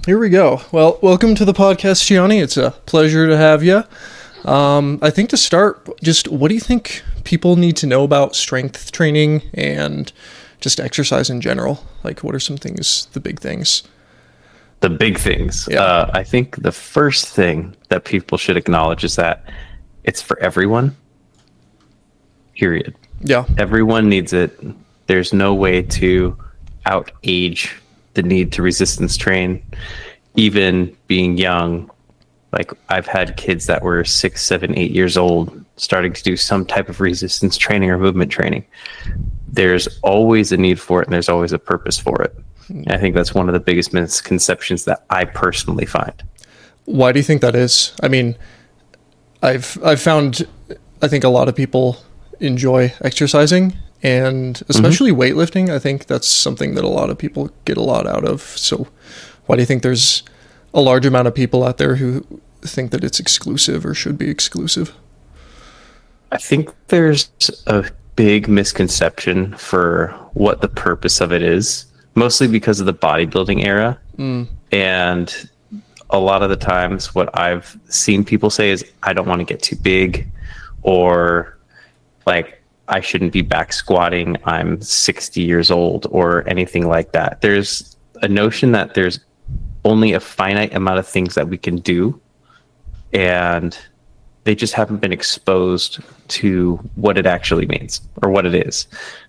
Here we go. Well, welcome to the podcast, Gianni. It's a pleasure to have you. I think to start, just what do you think people need to know about strength training and just exercise in general? Like, what are some things, the big things? The big things. Yeah. I think the first thing that people should acknowledge is that it's for everyone. Period. Yeah. Everyone needs it. There's no way to out-age the need to resistance train. Even being young, like I've had kids that were 6, 7, 8 years old starting to do some type of resistance training or movement training. There's always a need for it, and there's always a purpose for it. And I think that's one of the biggest misconceptions that I personally find. Why do you think that is? I mean, I've found, I think a lot of people enjoy exercising, and especially weightlifting. I think that's something that a lot of people get a lot out of. So why do you think there's a large amount of people out there who think that it's exclusive or should be exclusive? I think there's a big misconception for what the purpose of it is, mostly because of the bodybuilding era. And a lot of the times what I've seen people say is, I don't want to get too big, or like, I shouldn't be back squatting, I'm 60 years old, or anything like that. There's a notion that there's only a finite amount of things that we can do, and they just haven't been exposed to what it actually means or what it is.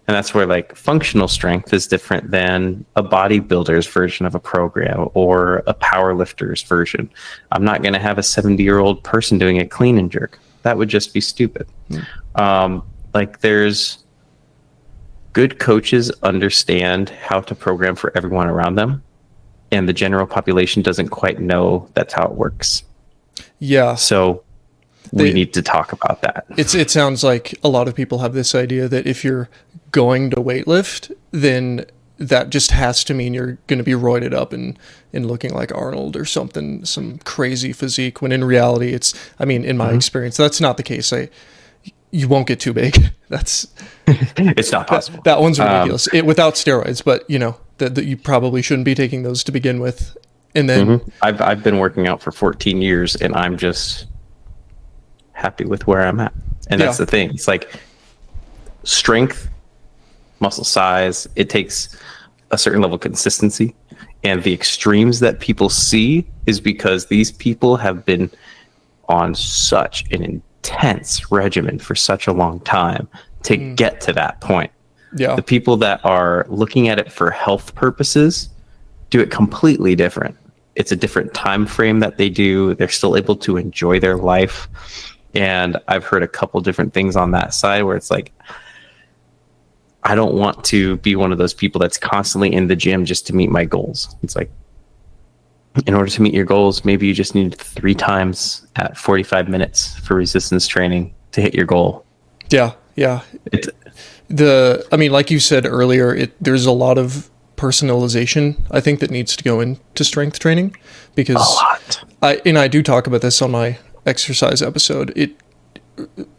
And that's where like functional strength is different than a bodybuilder's version of a program or a power lifter's version. I'm not going to have a 70-year-old person doing a clean and jerk. That would just be stupid. Like there's good coaches understand how to program for everyone around them, and the general population doesn't quite know that's how it works. Yeah. So we need to talk about that. It sounds like a lot of people have this idea that if you're going to weightlift, then that just has to mean you're going to be roided up and looking like Arnold or something, some crazy physique, when in reality in my experience, that's not the case. You won't get too big. That's it's not possible. That one's ridiculous. Without steroids, but that you probably shouldn't be taking those to begin with. And then I've been working out for 14 years, and I'm just happy with where I'm at. And that's the thing. It's like strength, muscle size, it takes a certain level of consistency. And the extremes that people see is because these people have been on such an intense regimen for such a long time to get to that point. Yeah. The people that are looking at it for health purposes do it completely different. It's a different time frame that they do. They're still able to enjoy their life. And I've heard a couple different things on that side where it's like, I don't want to be one of those people that's constantly in the gym just to meet my goals. It's like, in order to meet your goals, maybe you just need 3 times at 45 minutes for resistance training to hit your goal. Yeah. Yeah. Like you said earlier, there's a lot of personalization, I think, that needs to go into strength training, because a lot. I do talk about this on my exercise episode.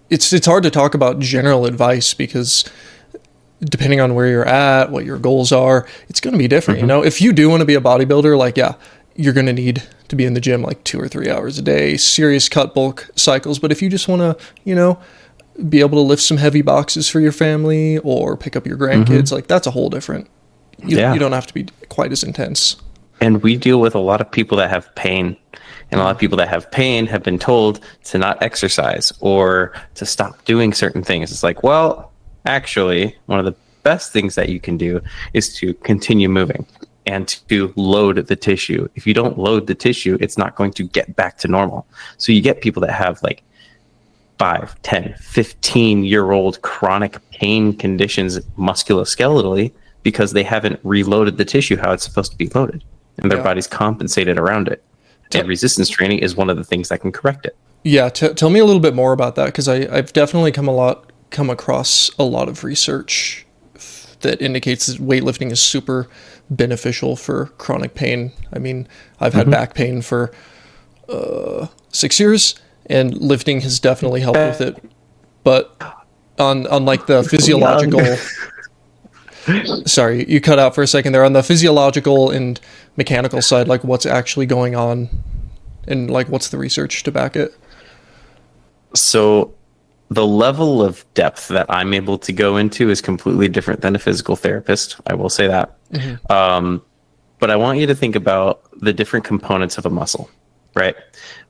It's hard to talk about general advice because depending on where you're at, what your goals are, it's going to be different. If you do want to be a bodybuilder, you're going to need to be in the gym like 2 or 3 hours a day, serious cut bulk cycles. But if you just want to, be able to lift some heavy boxes for your family or pick up your grandkids, like that's a whole different, you don't have to be quite as intense. And we deal with a lot of people that have pain, and a lot of people that have pain have been told to not exercise or to stop doing certain things. It's like, well, actually, one of the best things that you can do is to continue moving and to load the tissue. If you don't load the tissue, it's not going to get back to normal. So you get people that have like 5, 10, 15-year-old chronic pain conditions musculoskeletally because they haven't reloaded the tissue how it's supposed to be loaded, and their body's compensated around it. And resistance training is one of the things that can correct it. Yeah, tell me a little bit more about that, because I've definitely come across a lot of research that indicates that weightlifting is super beneficial for chronic pain. I mean, I've had back pain for 6 years, and lifting has definitely helped with it. But on like the physiological, Sorry, you cut out for a second there. On the physiological and mechanical side, like what's actually going on and like what's the research to back it? So the level of depth that I'm able to go into is completely different than a physical therapist. I will say that. But I want you to think about the different components of a muscle, right?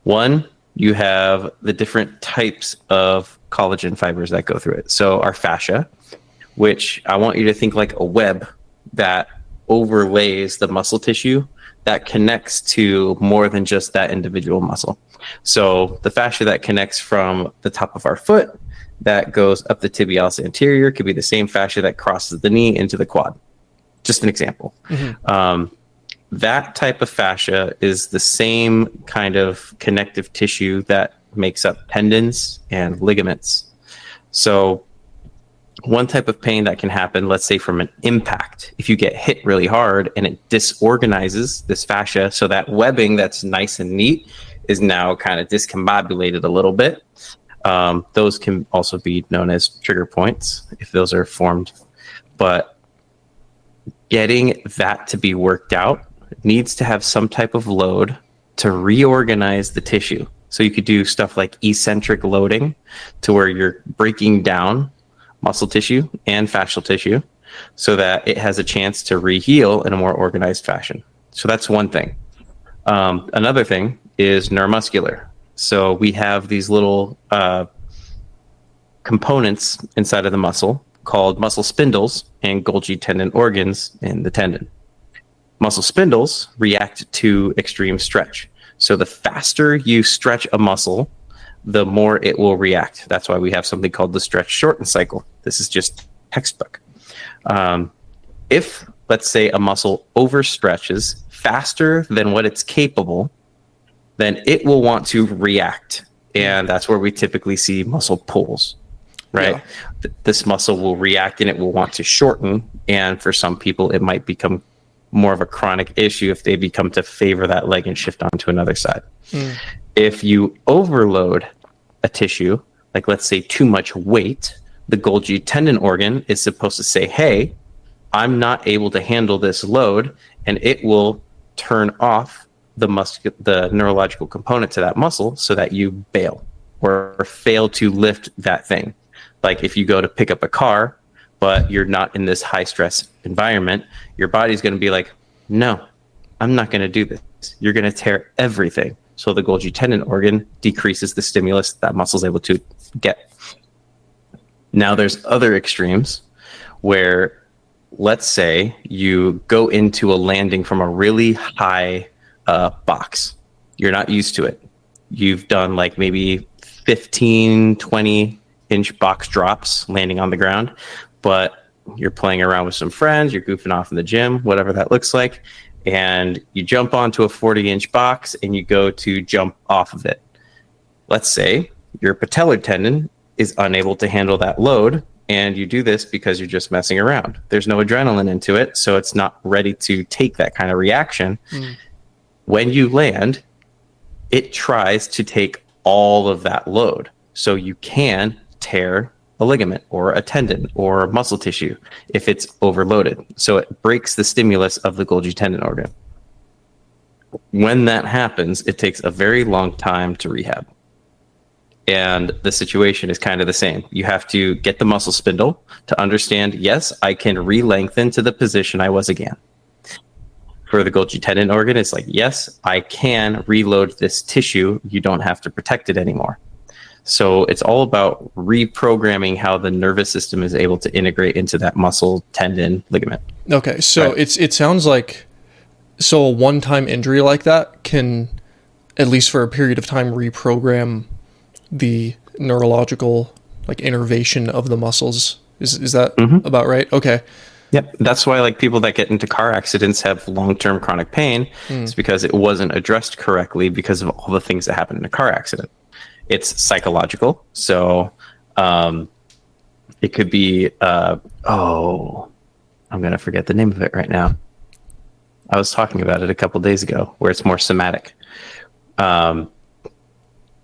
One, you have the different types of collagen fibers that go through it. So our fascia, which I want you to think like a web that overlays the muscle tissue that connects to more than just that individual muscle. So the fascia that connects from the top of our foot that goes up the tibialis anterior could be the same fascia that crosses the knee into the quad. Just an example. That type of fascia is the same kind of connective tissue that makes up tendons and ligaments. So one type of pain that can happen, let's say from an impact, if you get hit really hard and it disorganizes this fascia, so that webbing that's nice and neat is now kind of discombobulated a little bit. Those can also be known as trigger points if those are formed. But getting that to be worked out needs to have some type of load to reorganize the tissue. So you could do stuff like eccentric loading to where you're breaking down muscle tissue and fascial tissue so that it has a chance to reheal in a more organized fashion. So that's one thing. Another thing is neuromuscular. So we have these little components inside of the muscle called muscle spindles and Golgi tendon organs in the tendon. Muscle spindles react to extreme stretch. So the faster you stretch a muscle, the more it will react. That's why we have something called the stretch shorten cycle. This is just textbook. If, let's say, a muscle overstretches faster than what it's capable, then it will want to react. And that's where we typically see muscle pulls, right? Yeah. This muscle will react and it will want to shorten. And for some people, it might become more of a chronic issue if they become to favor that leg and shift onto another side. If you overload a tissue, like let's say too much weight, the Golgi tendon organ is supposed to say, hey, I'm not able to handle this load, and it will turn off the neurological component to that muscle so that you bail or fail to lift that thing. Like if you go to pick up a car, but you're not in this high stress environment, your body's going to be like, no, I'm not going to do this. You're going to tear everything. So the Golgi tendon organ decreases the stimulus that muscle's able to get. Now there's other extremes where, let's say you go into a landing from a really high box. You're not used to it. You've done like maybe 15, 20-inch box drops landing on the ground, but you're playing around with some friends, you're goofing off in the gym, whatever that looks like, and you jump onto a 40-inch box and you go to jump off of it. Let's say your patellar tendon is unable to handle that load, and you do this because you're just messing around. There's no adrenaline into it, so it's not ready to take that kind of reaction. When you land, it tries to take all of that load. So you can tear a ligament or a tendon or muscle tissue if it's overloaded. So it breaks the stimulus of the Golgi tendon organ. When that happens, it takes a very long time to rehab. And the situation is kind of the same. You have to get the muscle spindle to understand, yes, I can re-lengthen to the position I was again. For the Golgi tendon organ, it's like, yes, I can reload this tissue. You don't have to protect it anymore. So it's all about reprogramming how the nervous system is able to integrate into that muscle, tendon, ligament. Okay, so right. It sounds like, so a one-time injury like that can, at least for a period of time, reprogram the neurological like innervation of the muscles. Is that about right? Okay. Yep. That's why like people that get into car accidents have long-term chronic pain. It's because it wasn't addressed correctly because of all the things that happen in a car accident. It's psychological. So it could be, I'm going to forget the name of it right now. I was talking about it a couple days ago where it's more somatic.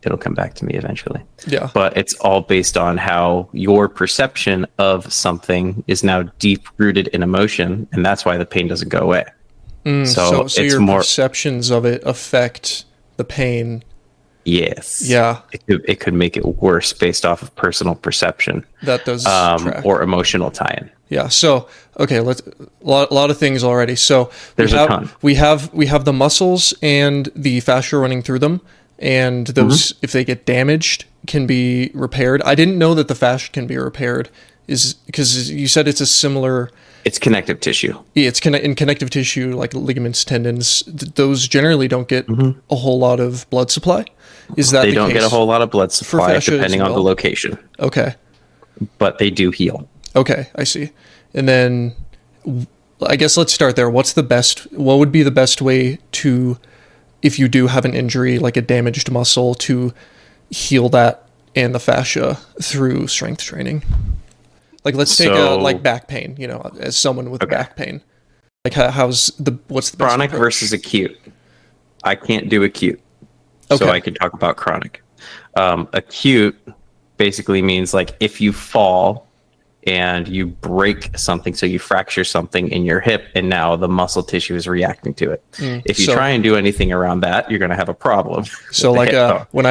it'll come back to me eventually. Yeah. But it's all based on how your perception of something is now deep rooted in emotion, and that's why the pain doesn't go away. So it's your more perceptions of it affect the pain. yes. Yeah. It could make it worse based off of personal perception. That does track. Or emotional tie-in. Yeah. So okay, let's lot of things already. So There's a ton. We have the muscles and the fascia running through them, and those if they get damaged can be repaired. I didn't know that the fascia can be repaired. Is because you said it's a similar. It's connective tissue. Yeah, it's in connective tissue like ligaments, tendons. Those generally don't get a whole lot of blood supply. Is that They the don't case get a whole lot of blood supply fascia as depending on the well? location, Okay. but they do heal. Okay, I see. And then I guess let's start there. What would be the best way to, if you do have an injury, like a damaged muscle, to heal that and the fascia through strength training? Like let's take like back pain, as someone with back pain. Like what's the best Chronic approach? versus acute. I can't do acute. Okay. So I can talk about chronic. Acute basically means like if you fall and you break something, so you fracture something in your hip, and now the muscle tissue is reacting to it. If you try and do anything around that, you're going to have a problem. So like when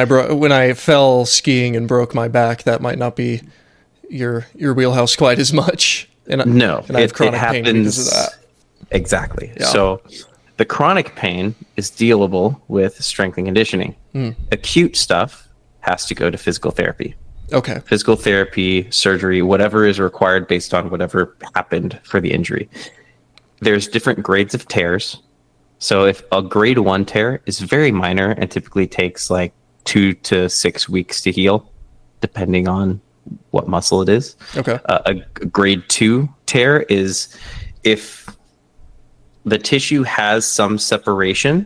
I fell skiing and broke my back, that might not be your wheelhouse quite as much. And I have chronic pain because of that. Exactly. Yeah. So the chronic pain is dealable with strength and conditioning. Acute stuff has to go to physical therapy. Okay. Physical therapy, surgery, whatever is required based on whatever happened for the injury. There's different grades of tears. So if a grade 1 tear is very minor and typically takes like 2 to 6 weeks to heal, depending on what muscle it is. Okay. A grade 2 tear is if the tissue has some separation,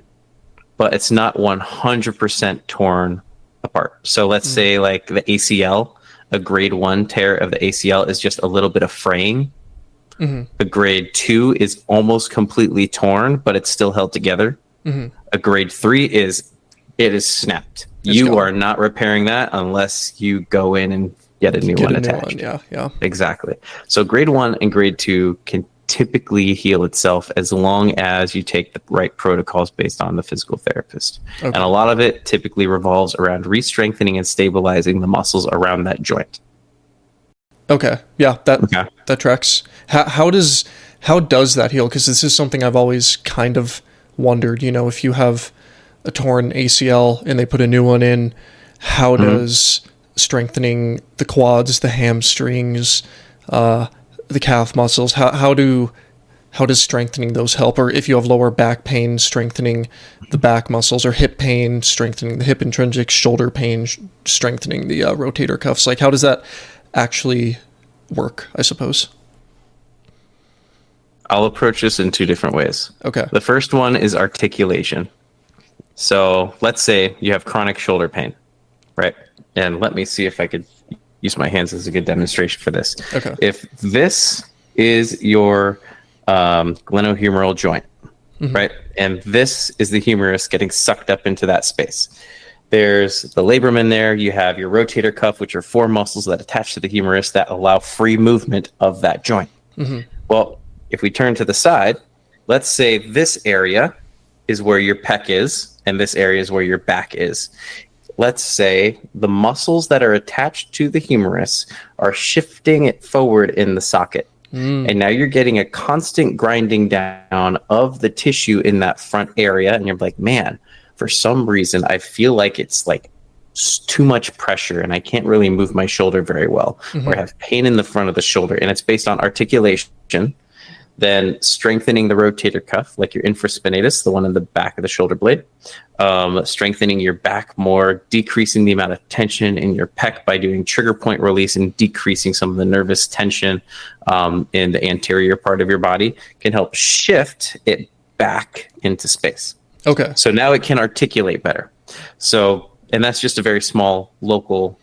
but it's not 100% torn apart. So let's say like the ACL, a grade 1 tear of the ACL is just a little bit of fraying. A grade 2 is almost completely torn, but it's still held together. A grade 3 is it is snapped. You are not repairing that unless you go in and get a new one attached. Yeah. Exactly. So grade 1 and grade 2 can typically heal itself as long as you take the right protocols based on the physical therapist. Okay. And a lot of it typically revolves around re-strengthening and stabilizing the muscles around that joint. Okay. Yeah, that tracks. How does that heal? Because this is something I've always kind of wondered. If you have a torn ACL and they put a new one in, how does strengthening the quads, the hamstrings, the calf muscles, how does strengthening those help? Or if you have lower back pain, strengthening the back muscles, or hip pain, strengthening the hip intrinsic, shoulder pain, strengthening the rotator cuffs. Like how does that actually work, I suppose? I'll approach this in 2 different ways. Okay. The first one is articulation. So let's say you have chronic shoulder pain, right? And let me see if I could use my hands as a good demonstration for this. Okay. If this is your glenohumeral joint, right? And this is the humerus getting sucked up into that space. There's the labrum there. You have your rotator cuff, which are 4 muscles that attach to the humerus that allow free movement of that joint. Well, if we turn to the side, let's say this area is where your pec is, and this area is where your back is. Let's say the muscles that are attached to the humerus are shifting it forward in the socket. And now you're getting a constant grinding down of the tissue in that front area. And you're like, man, for some reason, I feel like it's like too much pressure and I can't really move my shoulder very well, or I have pain in the front of the shoulder. And it's based on articulation, then strengthening the rotator cuff, like your infraspinatus, the one in the back of the shoulder blade, strengthening your back more, decreasing the amount of tension in your pec by doing trigger point release and decreasing some of the nervous tension in the anterior part of your body can help shift it back into space. Okay. So now it can articulate better. So, and that's just a very small local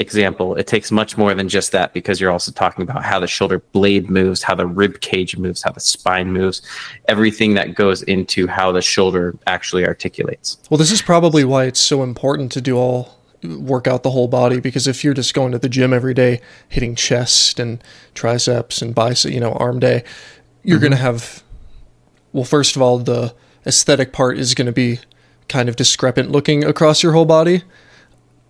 example, it takes much more than just that, because you're also talking about how the shoulder blade moves, how the rib cage moves, how the spine moves, everything that goes into how the shoulder actually articulates. Well, this is probably why it's so important to work out the whole body, because if you're just going to the gym every day, hitting chest and triceps and bicep, arm day, you're going to have, well, first of all, the aesthetic part is going to be kind of discrepant looking across your whole body,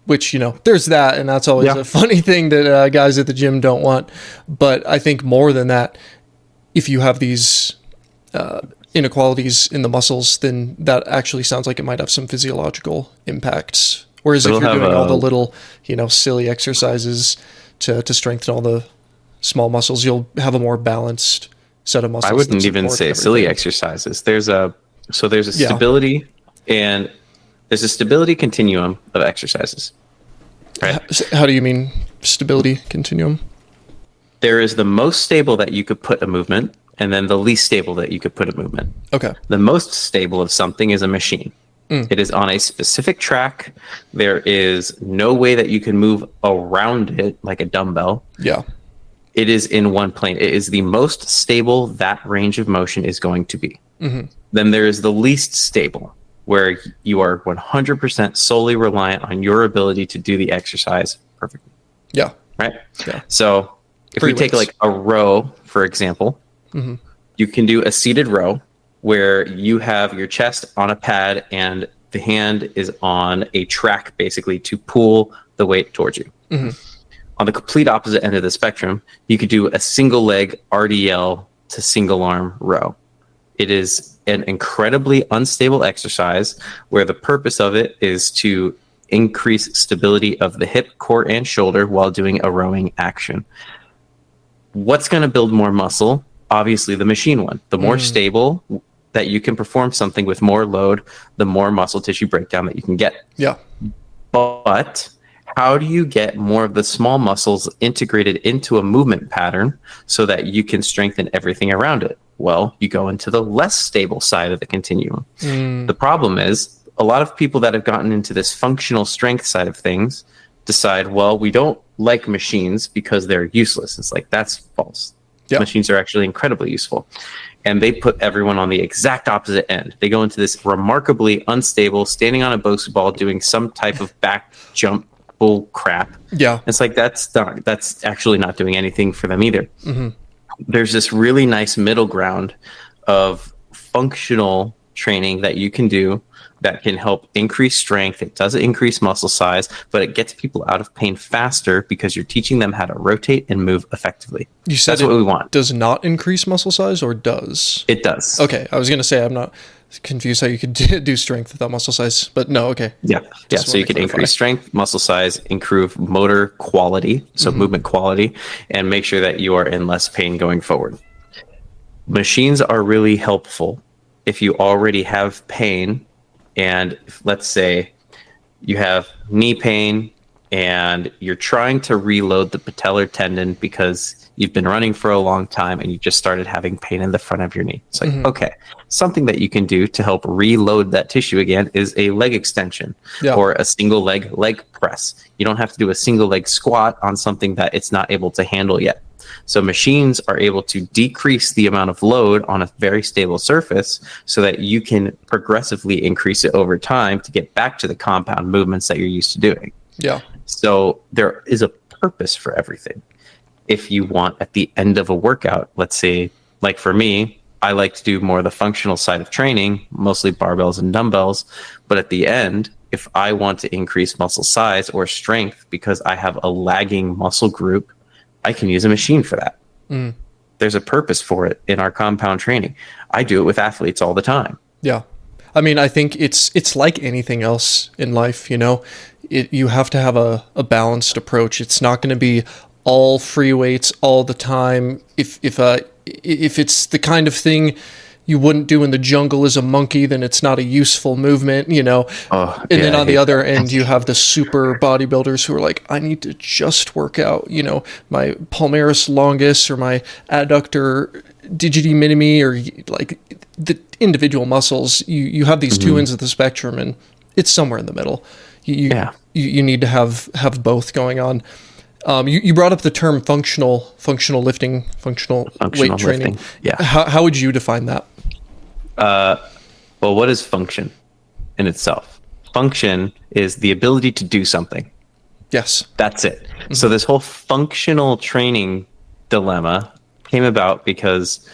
which, there's that, and that's always a funny thing that guys at the gym don't want. But I think more than that, if you have these inequalities in the muscles, then that actually sounds like it might have some physiological impacts. Whereas if you're doing all the little, silly exercises to strengthen all the small muscles, you'll have a more balanced set of muscles. I wouldn't even say silly exercises. There's a stability, and there's a stability continuum of exercises. Right? How do you mean stability continuum? There is the most stable that you could put a movement, and then the least stable that you could put a movement. Okay. The most stable of something is a machine. It is on a specific track. There is no way that you can move around it like a dumbbell. Yeah. It is in one plane. It is the most stable that range of motion is going to be. Then there is the least stable, where you are 100% solely reliant on your ability to do the exercise perfectly. Yeah. Right? Yeah. So if we take like a row, for example, you can do a seated row where you have your chest on a pad and the hand is on a track, basically, to pull the weight towards you. On the complete opposite end of the spectrum, you could do a single leg RDL to single arm row. It is an incredibly unstable exercise where the purpose of it is to increase stability of the hip, core, and shoulder while doing a rowing action. What's going to build more muscle? Obviously, the machine one. The more stable that you can perform something with more load, the more muscle tissue breakdown that you can get. Yeah. But how do you get more of the small muscles integrated into a movement pattern so that you can strengthen everything around it? Well, you go into the less stable side of the continuum. The problem is a lot of people that have gotten into this functional strength side of things decide, well, we don't like machines because they're useless. It's like, that's false. Yeah. Machines are actually incredibly useful. And they put everyone on the exact opposite end. They go into this remarkably unstable, standing on a Bosu ball, doing some type of back jump bull crap. Yeah. It's like, that's actually not doing anything for them either. There's this really nice middle ground of functional training that you can do that can help increase strength. It doesn't increase muscle size, but it gets people out of pain faster because you're teaching them how to rotate and move effectively. You said that's what we want. Does not increase muscle size, or does? It does. Okay, I was going to say I'm not confused how you could do strength without muscle size, but no, okay. Yeah. So you can increase strength, muscle size, improve motor quality, so movement quality, and make sure that you are in less pain going forward. Machines are really helpful if you already have pain. And if, let's say you have knee pain and you're trying to reload the patellar tendon because you've been running for a long time and you just started having pain in the front of your knee. It's like, okay, something that you can do to help reload that tissue again is a leg extension or a single leg press. You don't have to do a single leg squat on something that it's not able to handle yet. So machines are able to decrease the amount of load on a very stable surface so that you can progressively increase it over time to get back to the compound movements that you're used to doing. Yeah. So there is a purpose for everything. If you want at the end of a workout, let's say, like for me, I like to do more of the functional side of training, mostly barbells and dumbbells. But at the end, if I want to increase muscle size or strength because I have a lagging muscle group, I can use a machine for that. There's a purpose for it in our compound training. I do it with athletes all the time. Yeah. I mean, I think it's like anything else in life, you know. You have to have a balanced approach. It's not going to be all free weights all the time. If it's the kind of thing you wouldn't do in the jungle as a monkey, then it's not a useful movement, you know. Then on the other end, you have the super bodybuilders who are like, I need to just work out, you know, my palmaris longus or my adductor digiti minimi, or like the individual muscles. You have these two ends of the spectrum, and it's somewhere in the middle. You Yeah. you need to have both going on. You brought up the term functional lifting, functional weight Functional training. lifting. Yeah. How would you define that? Well, what is function in itself? Function is the ability to do something. Yes. That's it. So this whole functional training dilemma came about because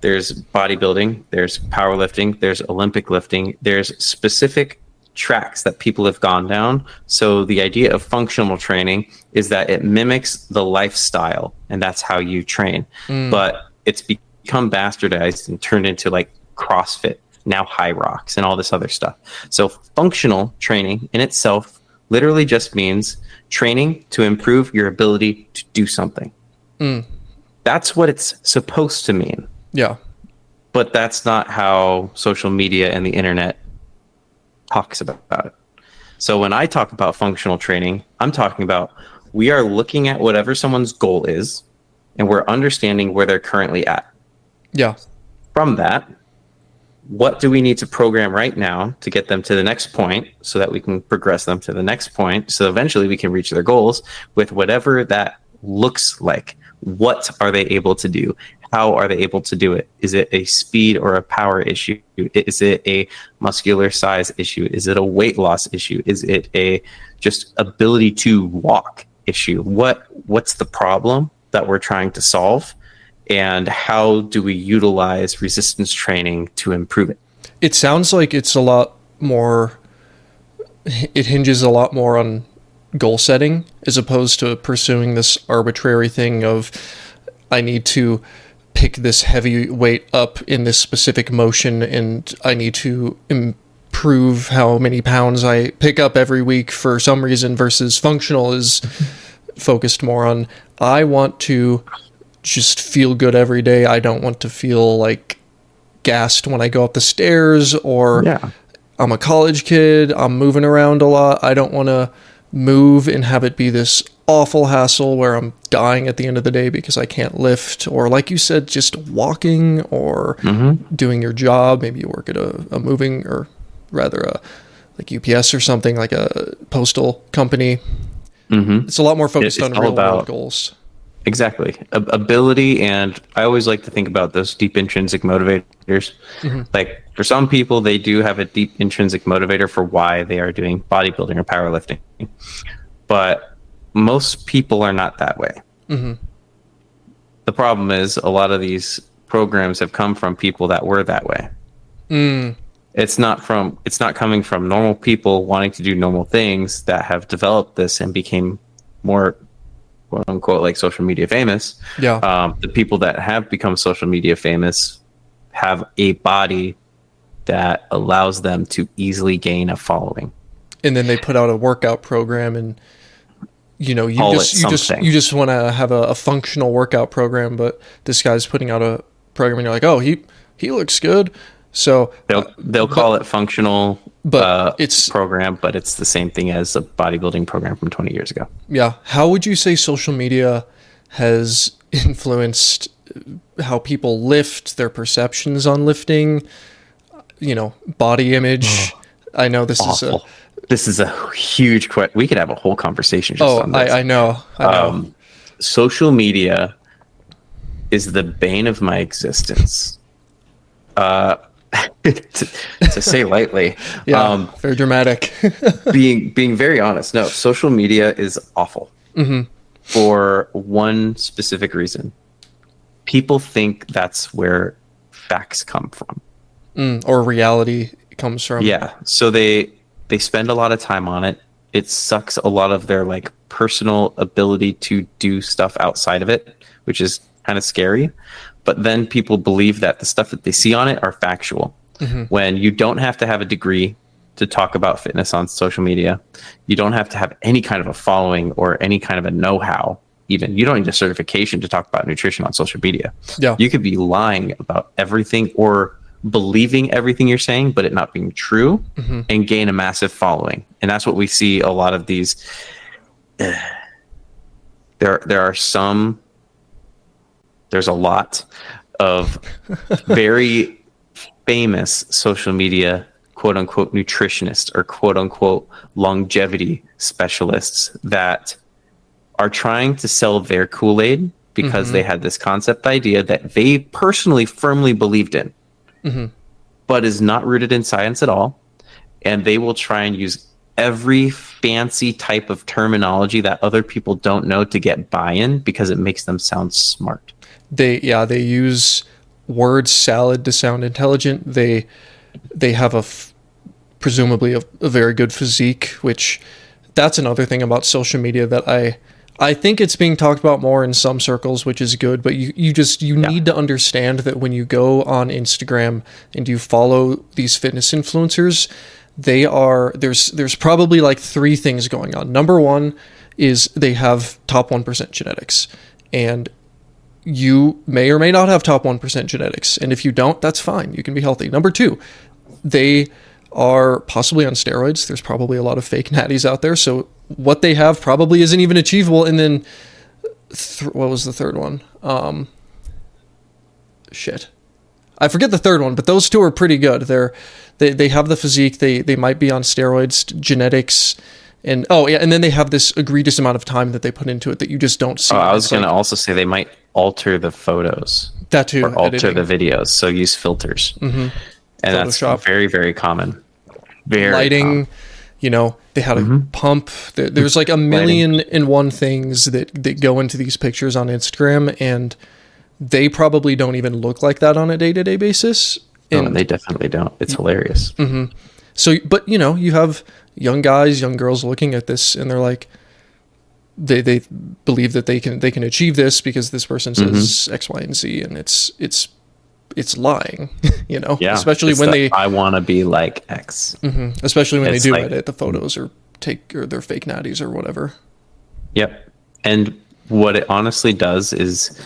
there's bodybuilding, there's powerlifting, there's Olympic lifting, there's specific tracks that people have gone down. So the idea of functional training is that it mimics the lifestyle, and that's how you train. But it's become bastardized and turned into like CrossFit, now High Rocks, and all this other stuff. So functional training in itself literally just means training to improve your ability to do something. That's what it's supposed to mean. Yeah. But that's not how social media and the internet talks about it. So when I talk about functional training, I'm talking about we are looking at whatever someone's goal is, and we're understanding where they're currently at. Yeah. From that, what do we need to program right now to get them to the next point so that we can progress them to the next point so eventually we can reach their goals with whatever that looks like? What are they able to do? How are they able to do it? Is it a speed or a power issue? Is it a muscular size issue? Is it a weight loss issue? Is it a just ability to walk issue? What's the problem that we're trying to solve? And how do we utilize resistance training to improve it? It sounds like it's a lot more, it hinges a lot more on goal setting as opposed to pursuing this arbitrary thing of I need to pick this heavy weight up in this specific motion and I need to improve how many pounds I pick up every week for some reason, versus functional is focused more on I want to just feel good every day. I don't want to feel like gassed when I go up the stairs, or I'm a college kid, I'm moving around a lot. I don't want to move and have it be this awful hassle where I'm dying at the end of the day because I can't lift, or like you said, just walking or doing your job. Maybe you work at a moving, or rather a like UPS or something, like a postal company. It's a lot more focused on real world goals. Exactly. Ability, and I always like to think about those deep intrinsic motivators. Like for some people, they do have a deep intrinsic motivator for why they are doing bodybuilding or powerlifting. But most people are not that way. The problem is a lot of these programs have come from people that were that way. It's not coming from normal people wanting to do normal things that have developed this and became more quote unquote like social media famous. The people that have become social media famous have a body that allows them to easily gain a following. And then they put out a workout program, and you just want to have a functional workout program, but this guy's putting out a program and you're like, oh, he looks good. So they'll call it functional, but it's program, but it's the same thing as a bodybuilding program from 20 years ago. Yeah. How would you say social media has influenced how people lift, their perceptions on lifting, body image? I know this is a huge question. We could have a whole conversation just on this. I know. Social media is the bane of my existence. To say lightly. Very dramatic. being very honest, no, social media is awful for one specific reason. People think that's where facts come from, or reality comes from. So they spend a lot of time on it. It sucks a lot of their like personal ability to do stuff outside of it, which is kind of scary. But then people believe that the stuff that they see on it are factual. When you don't have to have a degree to talk about fitness on social media. You don't have to have any kind of a following or any kind of a know-how. Even you don't need a certification to talk about nutrition on social media. You could be lying about everything or believing everything you're saying, but it not being true, and gain a massive following. And that's what we see a lot of these. There's a lot of very famous social media quote unquote nutritionists or quote unquote longevity specialists that are trying to sell their Kool-Aid because they had this concept idea that they personally firmly believed in, but is not rooted in science at all. And they will try and use every fancy type of terminology that other people don't know to get buy-in because it makes them sound smart. They use word salad to sound intelligent. They have presumably a very good physique, which that's another thing about social media that I think it's being talked about more in some circles, which is good, but you need to understand that when you go on Instagram and you follow these fitness influencers, there's probably like three things going on. Number one is they have top 1% genetics, and you may or may not have top 1% genetics. And if you don't, that's fine. You can be healthy. Number two, they are possibly on steroids. There's probably a lot of fake natties out there. So what they have probably isn't even achievable. And then what was the third one? I forget the third one, but those two are pretty good. They have the physique. They might be on steroids, genetics, and and then they have this egregious amount of time that they put into it that you just don't see. I was going to also say they might alter the photos. That too. Or alter the videos. So use filters. Mm-hmm. And Photoshop. That's very, very common. Very lighting, common. They had a pump. There's like a million and one things that go into these pictures on Instagram, and they probably don't even look like that on a day-to-day basis. No, they definitely don't. It's hilarious. Mm-hmm. So, but you have young guys, young girls looking at this, and they're like, they believe that they can achieve this because this person says X, Y, and Z, and it's lying, Yeah, especially when I want to be like X. Especially when they do edit the photos or their fake natties or whatever. Yep. And what it honestly does is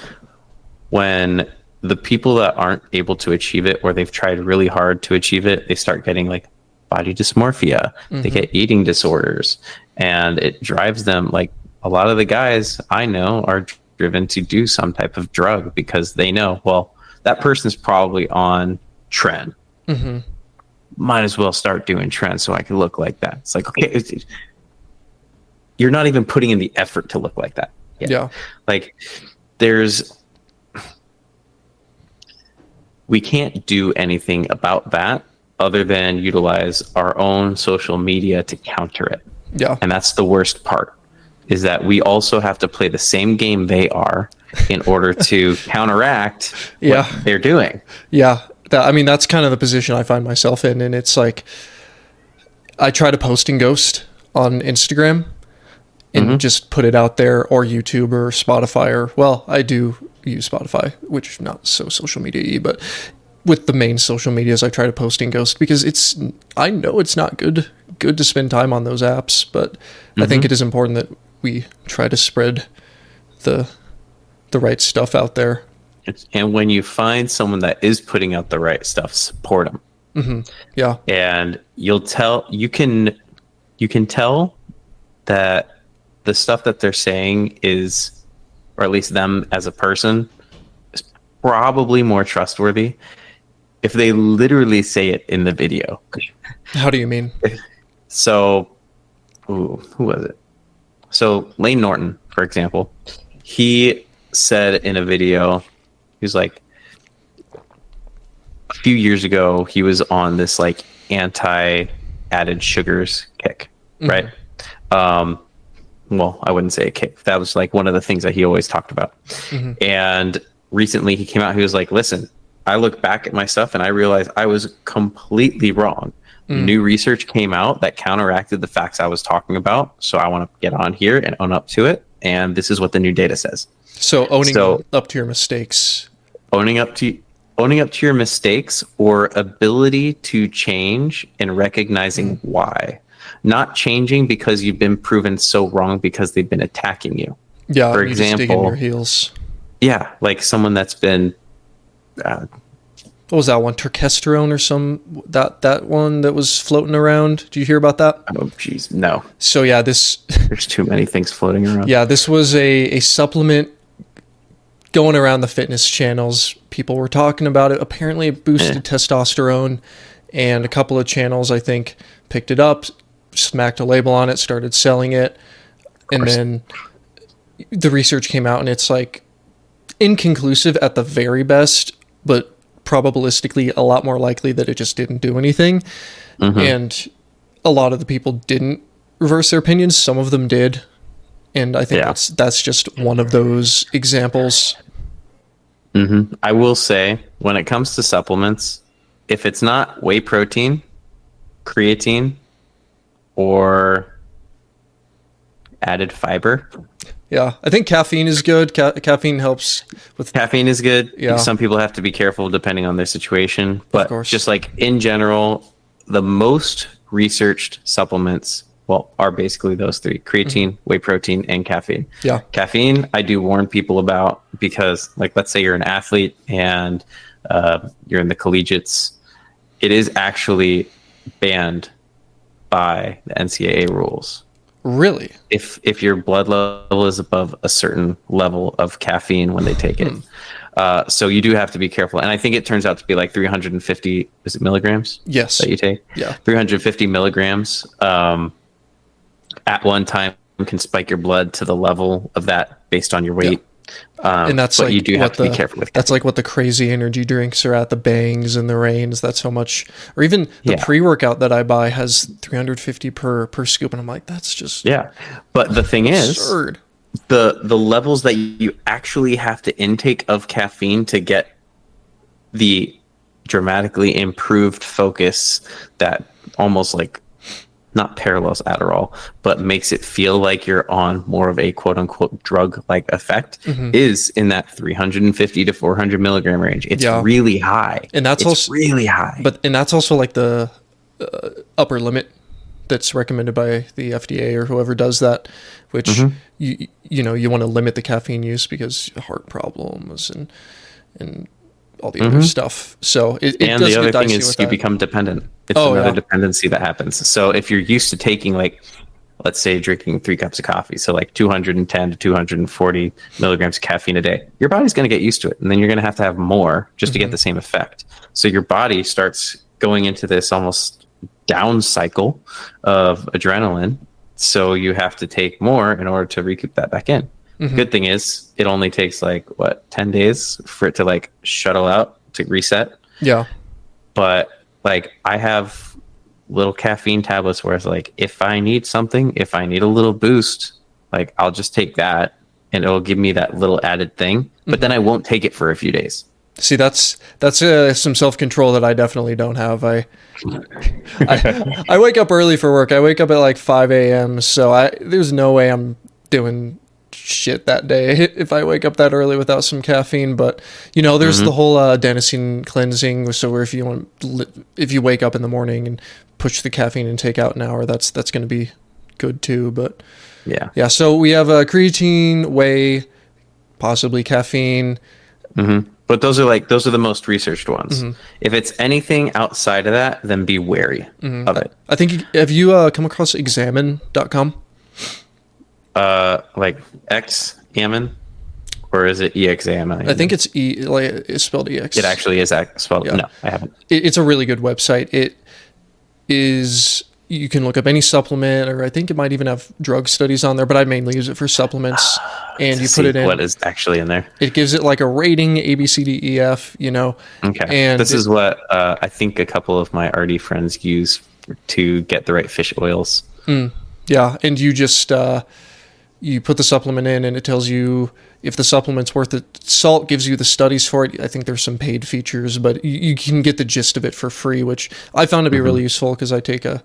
when the people that aren't able to achieve it, or they've tried really hard to achieve it, they start getting like body dysmorphia. They get eating disorders, and it drives them. Like a lot of the guys I know are driven to do some type of drug because they know, well, that person's probably on tren. Might as well start doing tren so I can look like that. It's like, okay, you're not even putting in the effort to look like that. Yeah. Like we can't do anything about that other than utilize our own social media to counter it. Yeah. And that's the worst part, is that we also have to play the same game they are in order to counteract what they're doing. Yeah. That's kind of the position I find myself in. And it's like, I try to post and ghost on Instagram and just put it out there, or YouTube or Spotify, I do use Spotify, which is not so social media-y, but with the main social medias, I try to post and ghost because I know it's not good to spend time on those apps, but I think it is important that we try to spread the right stuff out there. And when you find someone that is putting out the right stuff, support them. Yeah. And you can tell that the stuff that they're saying is, or at least them as a person, is probably more trustworthy if they literally say it in the video. How do you mean? So, who was it? So Lane Norton, for example, he said in a video, he was like, a few years ago, he was on this like anti-added sugars kick, right? Well, I wouldn't say a kick. That was like one of the things that he always talked about. And recently he came out, he was like, listen, I look back at my stuff and I realized I was completely wrong. New research came out that counteracted the facts I was talking about. So I want to get on here and own up to it. And this is what the new data says. So owning up to your mistakes. Owning up to your mistakes, or ability to change and recognizing why. Not changing because you've been proven so wrong because they've been attacking you. Yeah, for example, just digging your heels. Yeah, like someone that's been. What was that one? Turkesterone or that one that was floating around? Did you hear about that? Oh, jeez, no. So yeah, there's too many things floating around. Yeah, this was a supplement going around the fitness channels. People were talking about it. Apparently, it boosted testosterone, and a couple of channels, I think, picked it up, smacked a label on it, started selling it, and then the research came out, and it's like inconclusive at the very best, but probabilistically a lot more likely that it just didn't do anything. And a lot of the people didn't reverse their opinions. Some of them did. And I think that's just one of those examples. I will say, when it comes to supplements, if it's not whey protein, creatine, or added fiber. Yeah, I think caffeine is good. Caffeine helps with... Caffeine is good. Yeah. Some people have to be careful depending on their situation. But just like in general, the most researched supplements, well, are basically those three: creatine, whey protein, and caffeine. Yeah. Caffeine, I do warn people about because, like, let's say you're an athlete and you're in the collegiates. It is actually banned by the NCAA rules. Really? If your blood level is above a certain level of caffeine when they take it. So you do have to be careful. And I think it turns out to be like 350, is it milligrams? Yes. That you take? Yeah. 350 milligrams at one time can spike your blood to the level of that based on your weight. And that's but like you do have to be careful with that's like what the crazy energy drinks are at, the Bangs and the Reigns. That's how much, or even the pre-workout that I buy has 350 per scoop, and I'm like, that's just But the thing absurd. is, the levels that you actually have to intake of caffeine to get the dramatically improved focus that almost like not parallels Adderall, but makes it feel like you're on more of a quote unquote drug like effect is in that 350 to 400 milligram range. It's really high. And that's also really high. And that's also like the upper limit that's recommended by the FDA or whoever does that, which you know, you want to limit the caffeine use because heart problems and all the other stuff. So it and does the other get thing dicey is with you that. become dependent. It's another dependency that happens. So if you're used to taking, like, let's say drinking 3 cups of coffee, so like 210 to 240 milligrams of caffeine a day, your body's going to get used to it. And then you're going to have more just to get the same effect. So your body starts going into this almost down cycle of adrenaline. So you have to take more in order to recoup that back in. Good thing is it only takes 10 days for it to like shuttle out to reset. Yeah. But like I have little caffeine tablets where it's like, if I need something, if I need a little boost, like I'll just take that and it'll give me that little added thing, but then I won't take it for a few days. See, that's some self-control that I definitely don't have. I wake up early for work. I wake up at like 5 a.m. So there's no way I'm doing shit that day if I wake up that early without some caffeine. But you know, there's the whole adenosine cleansing. So where if you wake up in the morning and push the caffeine intake out an hour, that's going to be good too. But yeah. So we have creatine, whey, possibly caffeine. But those are the most researched ones. If it's anything outside of that, then be wary of it. I think, have you come across examine.com? Like X-Amin? Or is it EXAMIN? I think it's it's spelled EX. It actually is spelled. Yeah. No, I haven't. It's a really good website. It is, you can look up any supplement, or I think it might even have drug studies on there, but I mainly use it for supplements. And you put it in. What is actually in there? It gives it like a rating, A, B, C, D, E, F, you know. Okay. And this is what I think a couple of my RD friends use to get the right fish oils. Yeah. And you just, you put the supplement in and it tells you if the supplement's worth it. Salt gives you the studies for it. I think there's some paid features, but you can get the gist of it for free, which I found to be really useful because I take a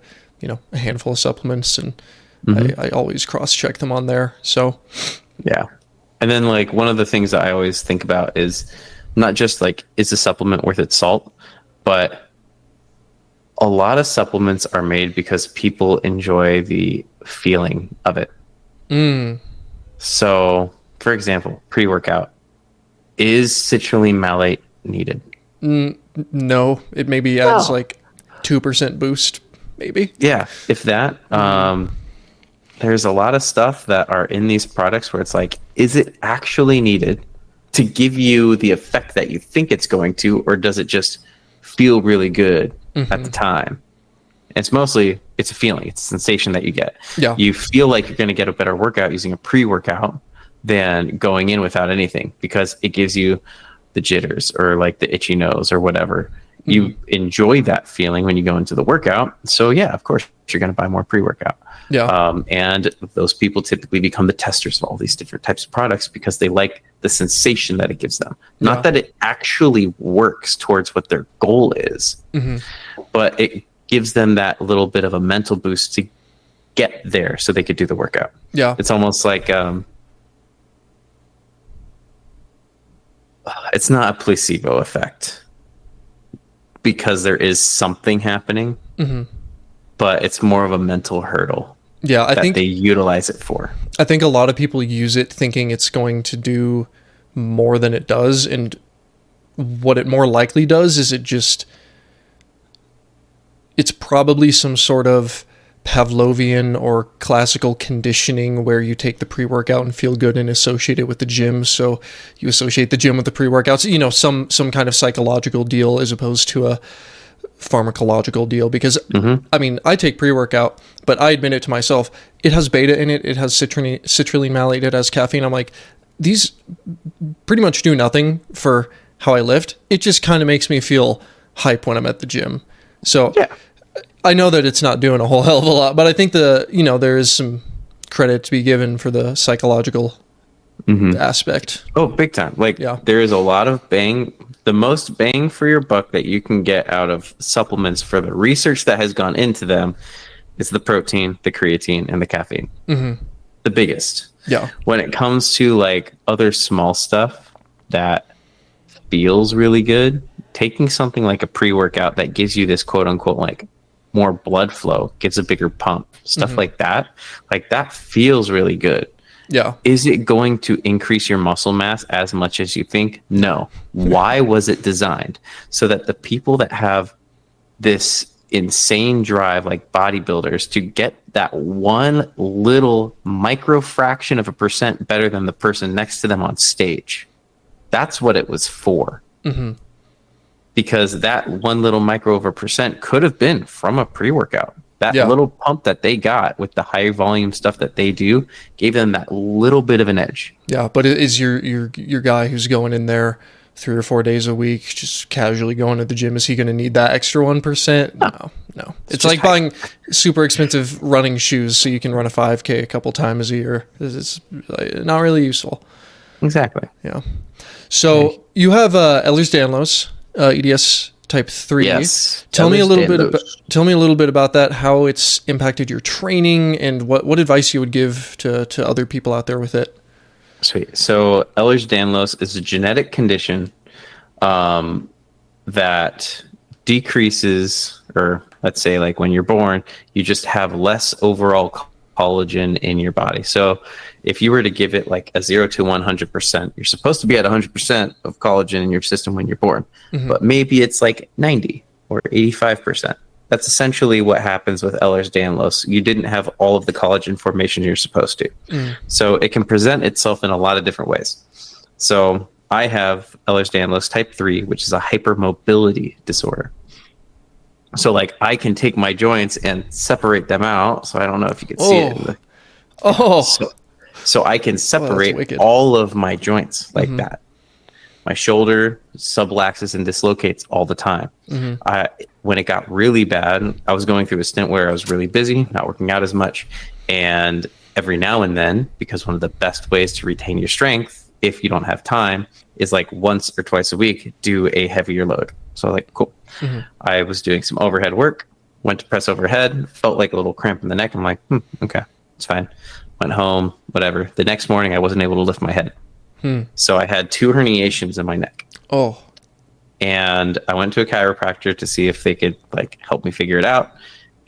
handful of supplements and I always cross-check them on there. So yeah. And then like one of the things that I always think about is not just like, is the supplement worth its salt, but a lot of supplements are made because people enjoy the feeling of it. So, for example, pre-workout, is citrulline malate needed? No, it maybe adds like 2% boost, maybe. Yeah, if that. There's a lot of stuff that are in these products where it's like, is it actually needed to give you the effect that you think it's going to, or does it just feel really good at the time. It's a feeling. It's a sensation that you get. Yeah. You feel like you're going to get a better workout using a pre-workout than going in without anything, because it gives you the jitters or like the itchy nose or whatever. You enjoy that feeling when you go into the workout. So yeah, of course you're going to buy more pre-workout. Yeah. And those people typically become the testers of all these different types of products because they like the sensation that it gives them. Not that it actually works towards what their goal is, but it gives them that little bit of a mental boost to get there so they could do the workout. Yeah. It's almost like it's not a placebo effect because there is something happening, but it's more of a mental hurdle. Yeah, I think they utilize it for. I think a lot of people use it thinking it's going to do more than it does, and what it more likely does is it's probably some sort of Pavlovian or classical conditioning where you take the pre-workout and feel good and associate it with the gym. So you associate the gym with the pre-workouts, some kind of psychological deal as opposed to a pharmacological deal. Because I mean, I take pre-workout, but I admit it to myself, it has beta in it, it has citrulline malate, it has caffeine. I'm like, these pretty much do nothing for how I lift. It just kind of makes me feel hype when I'm at the gym. So yeah. I know that it's not doing a whole hell of a lot, but I think there is some credit to be given for the psychological aspect. Oh, big time. Like there is a lot of the most bang for your buck that you can get out of supplements for the research that has gone into them is the protein, the creatine, and the caffeine. The biggest. Yeah. When it comes to like other small stuff that feels really good, taking something like a pre-workout that gives you this quote unquote like more blood flow, gives a bigger pump, stuff like that feels really good. Yeah. Is it going to increase your muscle mass as much as you think? No. Why was it designed? So that the people that have this insane drive, like bodybuilders, to get that one little micro fraction of a percent better than the person next to them on stage. That's what it was for. Because that one little micro of a percent could have been from a pre-workout. That little pump that they got with the high volume stuff that they do gave them that little bit of an edge. Yeah, but is your guy who's going in there 3 or 4 days a week, just casually going to the gym, is he going to need that extra 1%? No. It's like buying super expensive running shoes so you can run a 5K a couple times a year. It's not really useful. Exactly. Yeah. So you have Ehlers-Danlos, EDS type 3. Yes. Tell me a little bit about that, how it's impacted your training, and what advice you would give to other people out there with it. Sweet. So Ehlers-Danlos is a genetic condition that decreases, or let's say like when you're born, you just have less overall collagen in your body. So if you were to give it like a 0 to 100%, you're supposed to be at 100% of collagen in your system when you're born, but maybe it's like 90 or 85%. That's essentially what happens with Ehlers-Danlos. You didn't have all of the collagen formation you're supposed to. So it can present itself in a lot of different ways. So I have Ehlers-Danlos type 3, which is a hypermobility disorder. So like I can take my joints and separate them out. So I don't know if you can see it. So I can separate all of my joints like that. My shoulder subluxes and dislocates all the time. When it got really bad, I was going through a stint where I was really busy, not working out as much. And every now and then, because one of the best ways to retain your strength, if you don't have time, is like once or twice a week, do a heavier load. So like, cool. I was doing some overhead work, went to press overhead, felt like a little cramp in the neck. I'm like, okay, it's fine. Went home, whatever. The next morning, I wasn't able to lift my head. So I had 2 herniations in my neck. And I went to a chiropractor to see if they could like help me figure it out.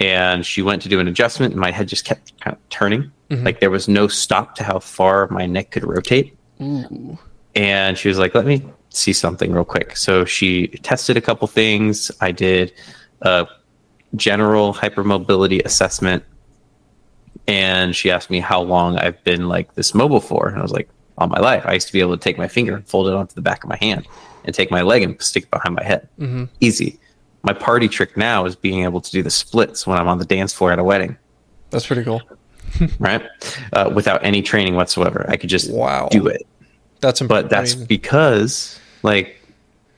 And she went to do an adjustment, and my head just kept kind of turning. Like there was no stop to how far my neck could rotate. And she was like, let me see something real quick. So she tested a couple things. I did a general hypermobility assessment. And she asked me how long I've been like this mobile for. And I was like, all my life. I used to be able to take my finger and fold it onto the back of my hand and take my leg and stick it behind my head. Easy. My party trick now is being able to do the splits when I'm on the dance floor at a wedding. That's pretty cool. Right? Without any training whatsoever. I could just do it. That's impressive. But that's because, like,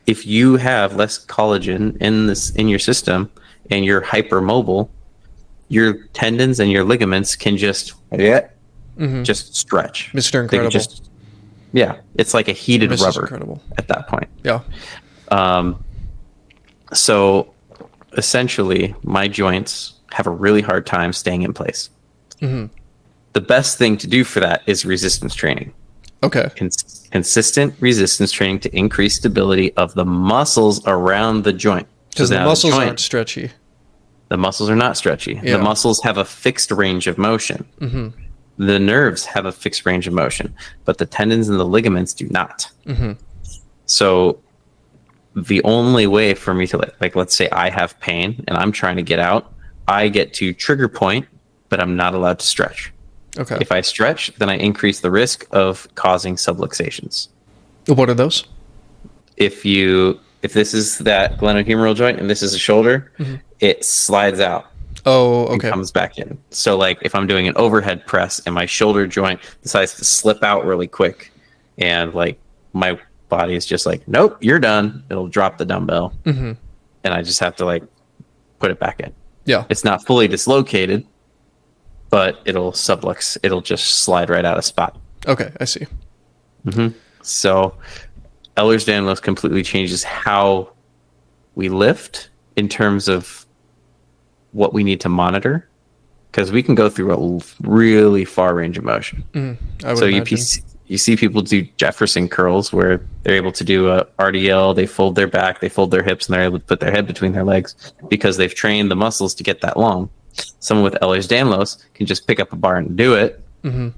if you have less collagen in your system and you're hypermobile, your tendons and your ligaments can just stretch. Mr. Incredible. It's like a heated rubber at that point. Yeah. So essentially, my joints have a really hard time staying in place. Mm-hmm. The best thing to do for that is resistance training. Okay. Consistent resistance training to increase stability of the muscles around the joint. Because the muscles aren't stretchy. The muscles are not stretchy. Yeah. The muscles have a fixed range of motion. Mm-hmm. The nerves have a fixed range of motion, but the tendons and the ligaments do not. Mm-hmm. So the only way for me to, like, let's say I have pain and I'm trying to get out, I get to trigger point, but I'm not allowed to stretch. Okay. If I stretch, then I increase the risk of causing subluxations. What are those? If this is that glenohumeral joint and this is a shoulder, it slides out. Oh, okay. And comes back in. So, like, if I'm doing an overhead press and my shoulder joint decides to slip out really quick, and, like, my body is just like, nope, you're done. It'll drop the dumbbell, and I just have to, like, put it back in. Yeah. It's not fully dislocated, but it'll sublux. It'll just slide right out of spot. Okay, I see. Mm-hmm. So Ehlers-Danlos completely changes how we lift in terms of what we need to monitor, because we can go through a really far range of motion. So you see people do Jefferson curls where they're able to do a RDL, they fold their back, they fold their hips, and they're able to put their head between their legs because they've trained the muscles to get that long. Someone with Ehlers-Danlos can just pick up a bar and do it. Mm-hmm.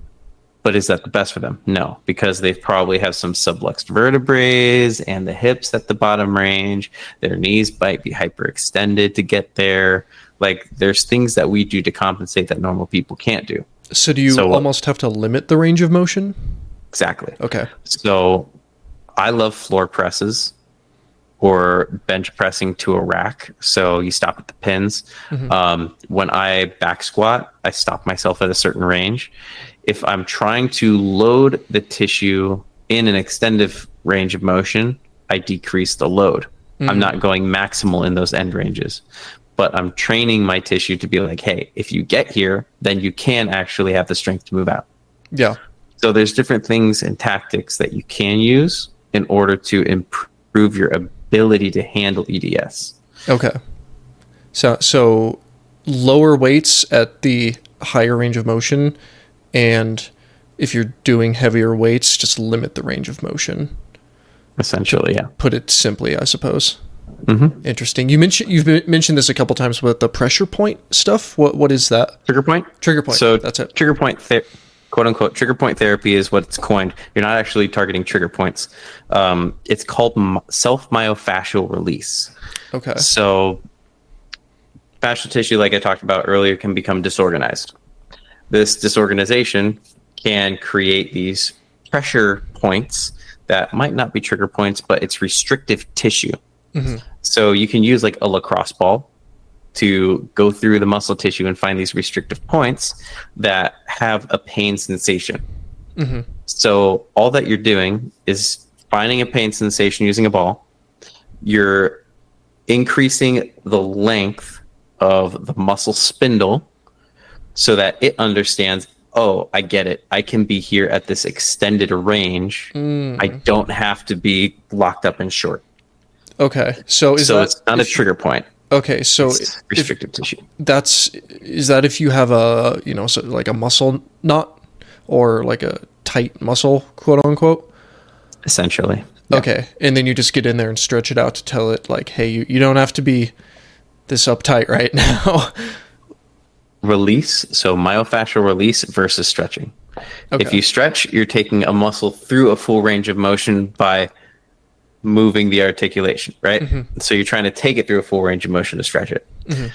But is that the best for them? No, because they probably have some subluxed vertebrae and the hips at the bottom range. Their knees might be hyperextended to get there. Like, there's things that we do to compensate that normal people can't do. So do you almost have to limit the range of motion? Exactly. Okay. So I love floor presses or bench pressing to a rack. So you stop at the pins. Mm-hmm. When I back squat, I stop myself at a certain range. If I'm trying to load the tissue in an extended range of motion, I decrease the load. Mm-hmm. I'm not going maximal in those end ranges, but I'm training my tissue to be like, hey, if you get here, then you can actually have the strength to move out. Yeah. So there's different things and tactics that you can use in order to improve your ability to handle EDS. Okay. So lower weights at the higher range of motion, and if you're doing heavier weights, just limit the range of motion. Essentially, yeah. Put it simply, I suppose. Mm-hmm. Interesting. You've mentioned this a couple times with the pressure point stuff. What is that? Trigger point? Trigger point. So that's it. Trigger point, quote unquote, trigger point therapy is what it's coined. You're not actually targeting trigger points. It's called self-myofascial release. Okay. So fascial tissue, like I talked about earlier, can become disorganized. This disorganization can create these pressure points that might not be trigger points, but it's restrictive tissue. Mm-hmm. So you can use like a lacrosse ball to go through the muscle tissue and find these restrictive points that have a pain sensation. Mm-hmm. So all that you're doing is finding a pain sensation using a ball. You're increasing the length of the muscle spindle so that it understands, oh, I get it. I can be here at this extended range. I don't have to be locked up and short. Okay. So it's not a trigger point. Okay, so it's restrictive tissue. Is that if you have a, so like a muscle knot or like a tight muscle, quote unquote? Essentially. Yeah. Okay, and then you just get in there and stretch it out to tell it like, hey, you don't have to be this uptight right now. Release, so myofascial release versus stretching. Okay. If you stretch, you're taking a muscle through a full range of motion by moving the articulation, right? Mm-hmm. So you're trying to take it through a full range of motion to stretch it. Mm-hmm.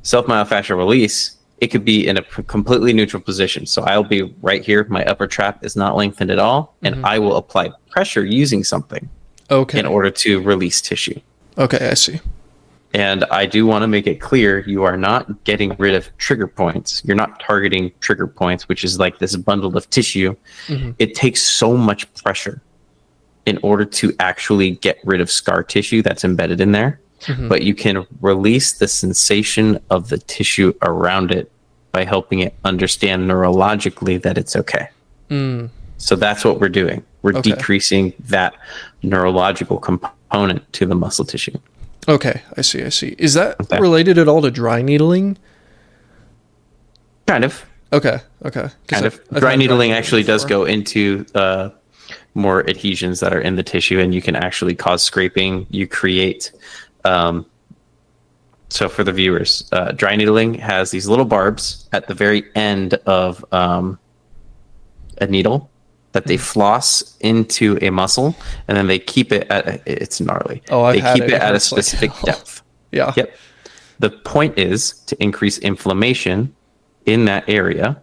Self-myofascial release, it could be in a completely neutral position. So I'll be right here. My upper trap is not lengthened at all, and I will apply pressure using something in order to release tissue. Okay, I see. And I do want to make it clear, you are not getting rid of trigger points. You're not targeting trigger points, which is like this bundle of tissue. Mm-hmm. It takes so much pressure in order to actually get rid of scar tissue that's embedded in there. Mm-hmm. But you can release the sensation of the tissue around it by helping it understand neurologically that it's okay. So that's what we're doing. We're decreasing that neurological component to the muscle tissue. Okay, I see. Is that related at all to dry needling? Kind of. Okay. Kind of. Dry needling actually does go into more adhesions that are in the tissue, and you can actually cause scraping. You create... so for the viewers, dry needling has these little barbs at the very end of a needle that they floss into a muscle, and then they keep it at, it's gnarly. They keep it at a specific depth. Yeah. Yep. The point is to increase inflammation in that area.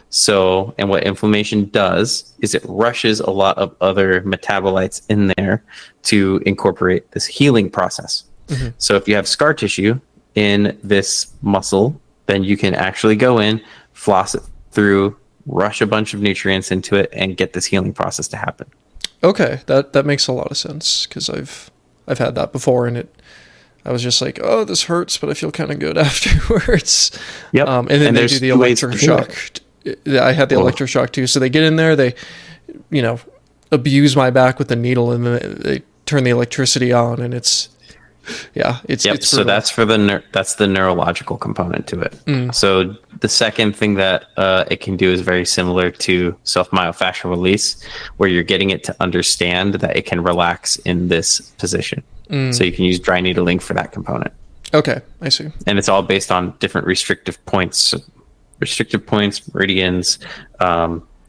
So, and what inflammation does is it rushes a lot of other metabolites in there to incorporate this healing process. Mm-hmm. So if you have scar tissue in this muscle, then you can actually go in, floss it through, rush a bunch of nutrients into it, and get this healing process to happen. Okay, that makes a lot of sense, because I've had that before, and I was just like, oh, this hurts, but I feel kind of good afterwards. Yep. And then they do the electroshock. I had the electroshock too. So they get in there, they, abuse my back with the needle, and then they turn the electricity on, and it's so that's for that's the neurological component to it. So the second thing that it can do is very similar to self-myofascial release, where you're getting it to understand that it can relax in this position. So you can use dry needling for that component. Okay, I see. And it's all based on different restrictive points, meridians.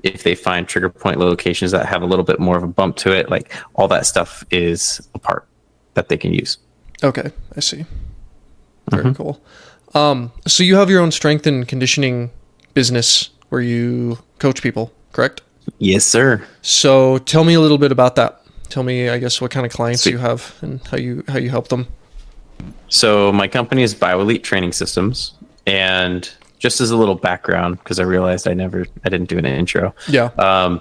If they find trigger point locations that have a little bit more of a bump to it, like all that stuff is a part that they can use. Okay, I see. Very cool. So you have your own strength and conditioning business where you coach people, correct? Yes, sir. So tell me a little bit about that. Tell me, I guess, what kind of clients you have and how you help them. So my company is BioElite Training Systems, and just as a little background, because I realized I didn't do an intro. Yeah.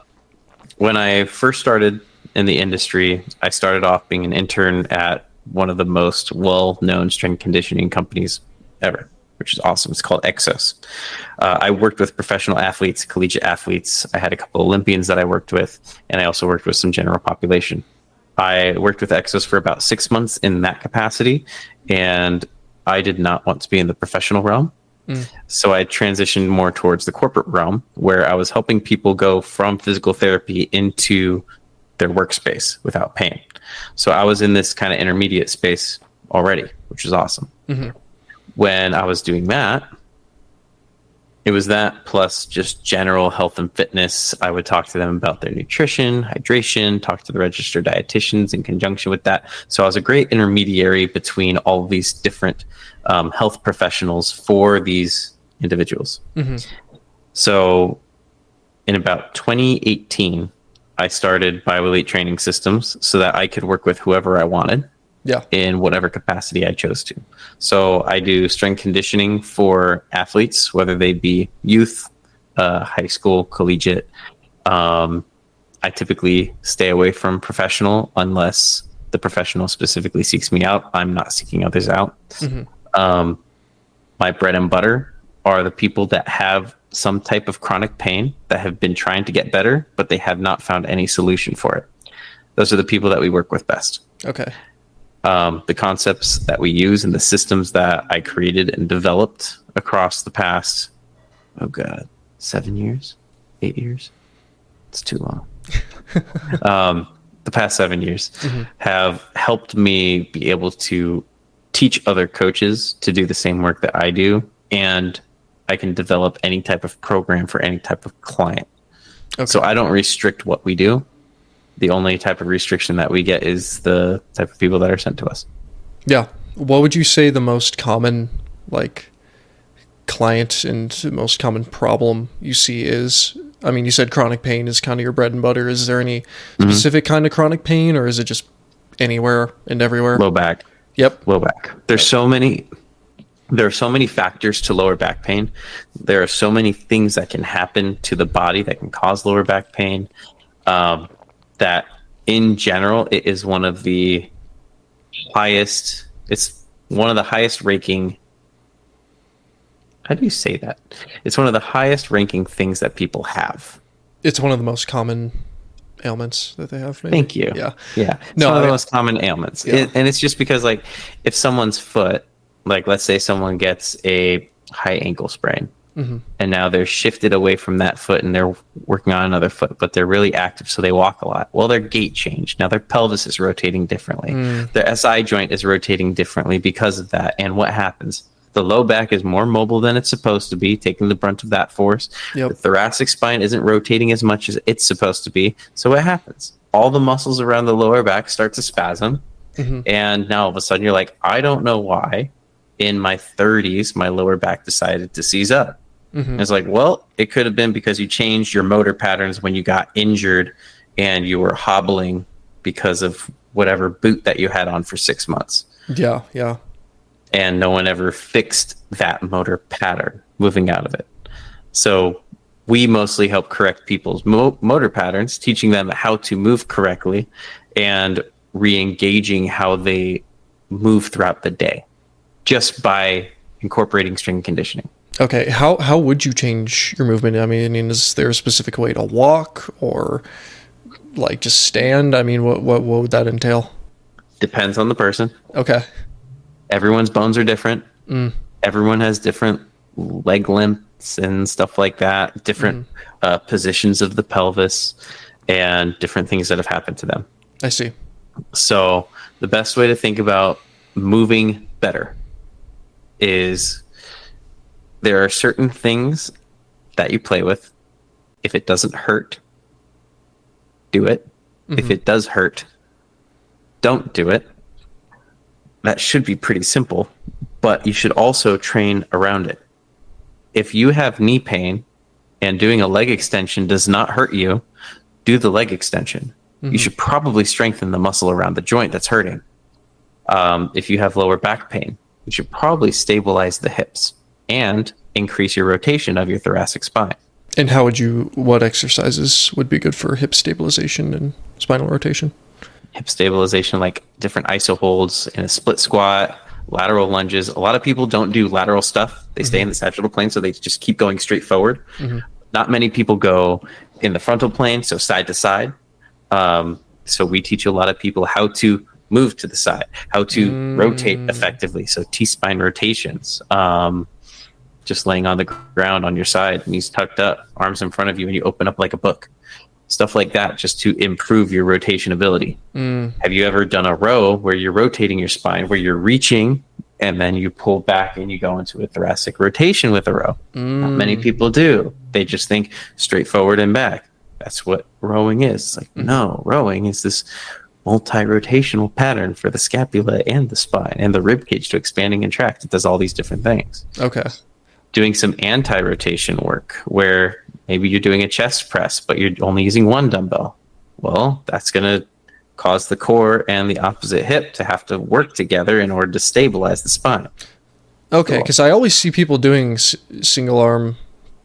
When I first started in the industry, I started off being an intern at one of the most well-known strength conditioning companies ever, which is awesome. It's called Exos. I worked with professional athletes, collegiate athletes. I had a couple Olympians that I worked with, and I also worked with some general population. I worked with Exos for about 6 months in that capacity, and I did not want to be in the professional realm. So I transitioned more towards the corporate realm, where I was helping people go from physical therapy into their workspace without pain. So I was in this kind of intermediate space already, which is awesome. Mm-hmm. When I was doing that, it was that plus just general health and fitness. I would talk to them about their nutrition, hydration, talk to the registered dietitians in conjunction with that. So I was a great intermediary between all of these different health professionals for these individuals. Mm-hmm. So in about 2018, I started BioElite Training Systems so that I could work with whoever I wanted. Yeah. In whatever capacity I chose to. So I do strength conditioning for athletes, whether they be youth, high school, collegiate. I typically stay away from professional unless the professional specifically seeks me out. I'm not seeking others out. Mm-hmm. My bread and butter are the people that have some type of chronic pain that have been trying to get better, but they have not found any solution for it. Those are the people that we work with best. Okay. The concepts that we use and the systems that I created and developed across the past, 7 years, 8 years. It's too long. The past 7 years have helped me be able to teach other coaches to do the same work that I do. And I can develop any type of program for any type of client. Okay. So I don't restrict what we do. The only type of restriction that we get is the type of people that are sent to us. Yeah. What would you say the most common, client and most common problem you see is? I mean, you said chronic pain is kind of your bread and butter. Is there any specific kind of chronic pain, or is it just anywhere and everywhere? Low back. Yep. Low back. There are so many factors to lower back pain. There are so many things that can happen to the body that can cause lower back pain. That in general, it is one of the highest. It's one of the highest ranking. How do you say that? It's one of the highest ranking things that people have. It's one of the most common ailments that they have. Maybe. Thank you. Yeah. Yeah. It's one of the most common ailments. Yeah. And it's just because, like, if someone's foot, like, let's say someone gets a high ankle sprain, and now they're shifted away from that foot and they're working on another foot, but they're really active, so they walk a lot. Well, their gait changed. Now their pelvis is rotating differently. Their SI joint is rotating differently because of that. And what happens? The low back is more mobile than it's supposed to be, taking the brunt of that force. Yep. The thoracic spine isn't rotating as much as it's supposed to be. So what happens? All the muscles around the lower back start to spasm. And now all of a sudden you're like, I don't know why in my 30s my lower back decided to seize up. And it's like, well, it could have been because you changed your motor patterns when you got injured and you were hobbling because of whatever boot that you had on for 6 months. Yeah, yeah. And no one ever fixed that motor pattern moving out of it. So we mostly help correct people's motor patterns, teaching them how to move correctly and re-engaging how they move throughout the day just by incorporating strength conditioning. Okay, how would you change your movement? I mean, is there a specific way to walk or like just stand? I mean, what would that entail? Depends on the person. Okay. Everyone's bones are different. Everyone has different leg lengths and stuff like that, different positions of the pelvis and different things that have happened to them. I see. So the best way to think about moving better is there are certain things that you play with. If it doesn't hurt, do it. If it does hurt, don't do it. That should be pretty simple, but you should also train around it. If you have knee pain and doing a leg extension does not hurt you, do the leg extension. You should probably strengthen the muscle around the joint that's hurting. If you have lower back pain, you should probably stabilize the hips and increase your rotation of your thoracic spine. And what exercises would be good for hip stabilization and spinal rotation? Hip stabilization, like different iso holds in a split squat, lateral lunges. A lot of people don't do lateral stuff. They stay in the sagittal plane, so they just keep going straight forward. Not many people go in the frontal plane, so side to side. So we teach a lot of people how to move to the side, how to rotate effectively. So T-spine rotations, just laying on the ground on your side, knees tucked up, arms in front of you, and you open up like a book. Stuff like that, just to improve your rotation ability. Have you ever done a row where you're rotating your spine, where you're reaching and then you pull back and you go into a thoracic rotation with a row? Not many people do. They just think straight forward and back. That's what rowing is. It's like, no, rowing is this multi-rotational pattern for the scapula and the spine and the rib cage to expand and contract. It does all these different things. Okay. Doing some anti-rotation work where maybe you're doing a chest press, but you're only using one dumbbell. Well, that's going to cause the core and the opposite hip to have to work together in order to stabilize the spine. Okay, because I always see people doing single arm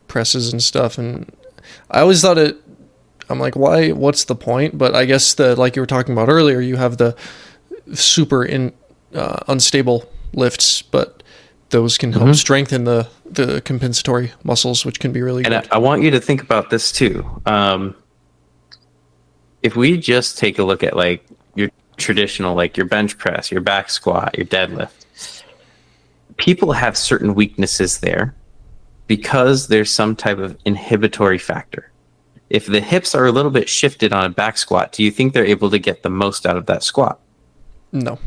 presses and stuff, and I always thought I'm like, why? What's the point? But I guess like you were talking about earlier, you have the super unstable lifts, but those can help strengthen the compensatory muscles, which can be really good. And I want you to think about this too. If we just take a look at like your traditional, like your bench press, your back squat, your deadlift, people have certain weaknesses there because there's some type of inhibitory factor. If the hips are a little bit shifted on a back squat, do you think they're able to get the most out of that squat? No.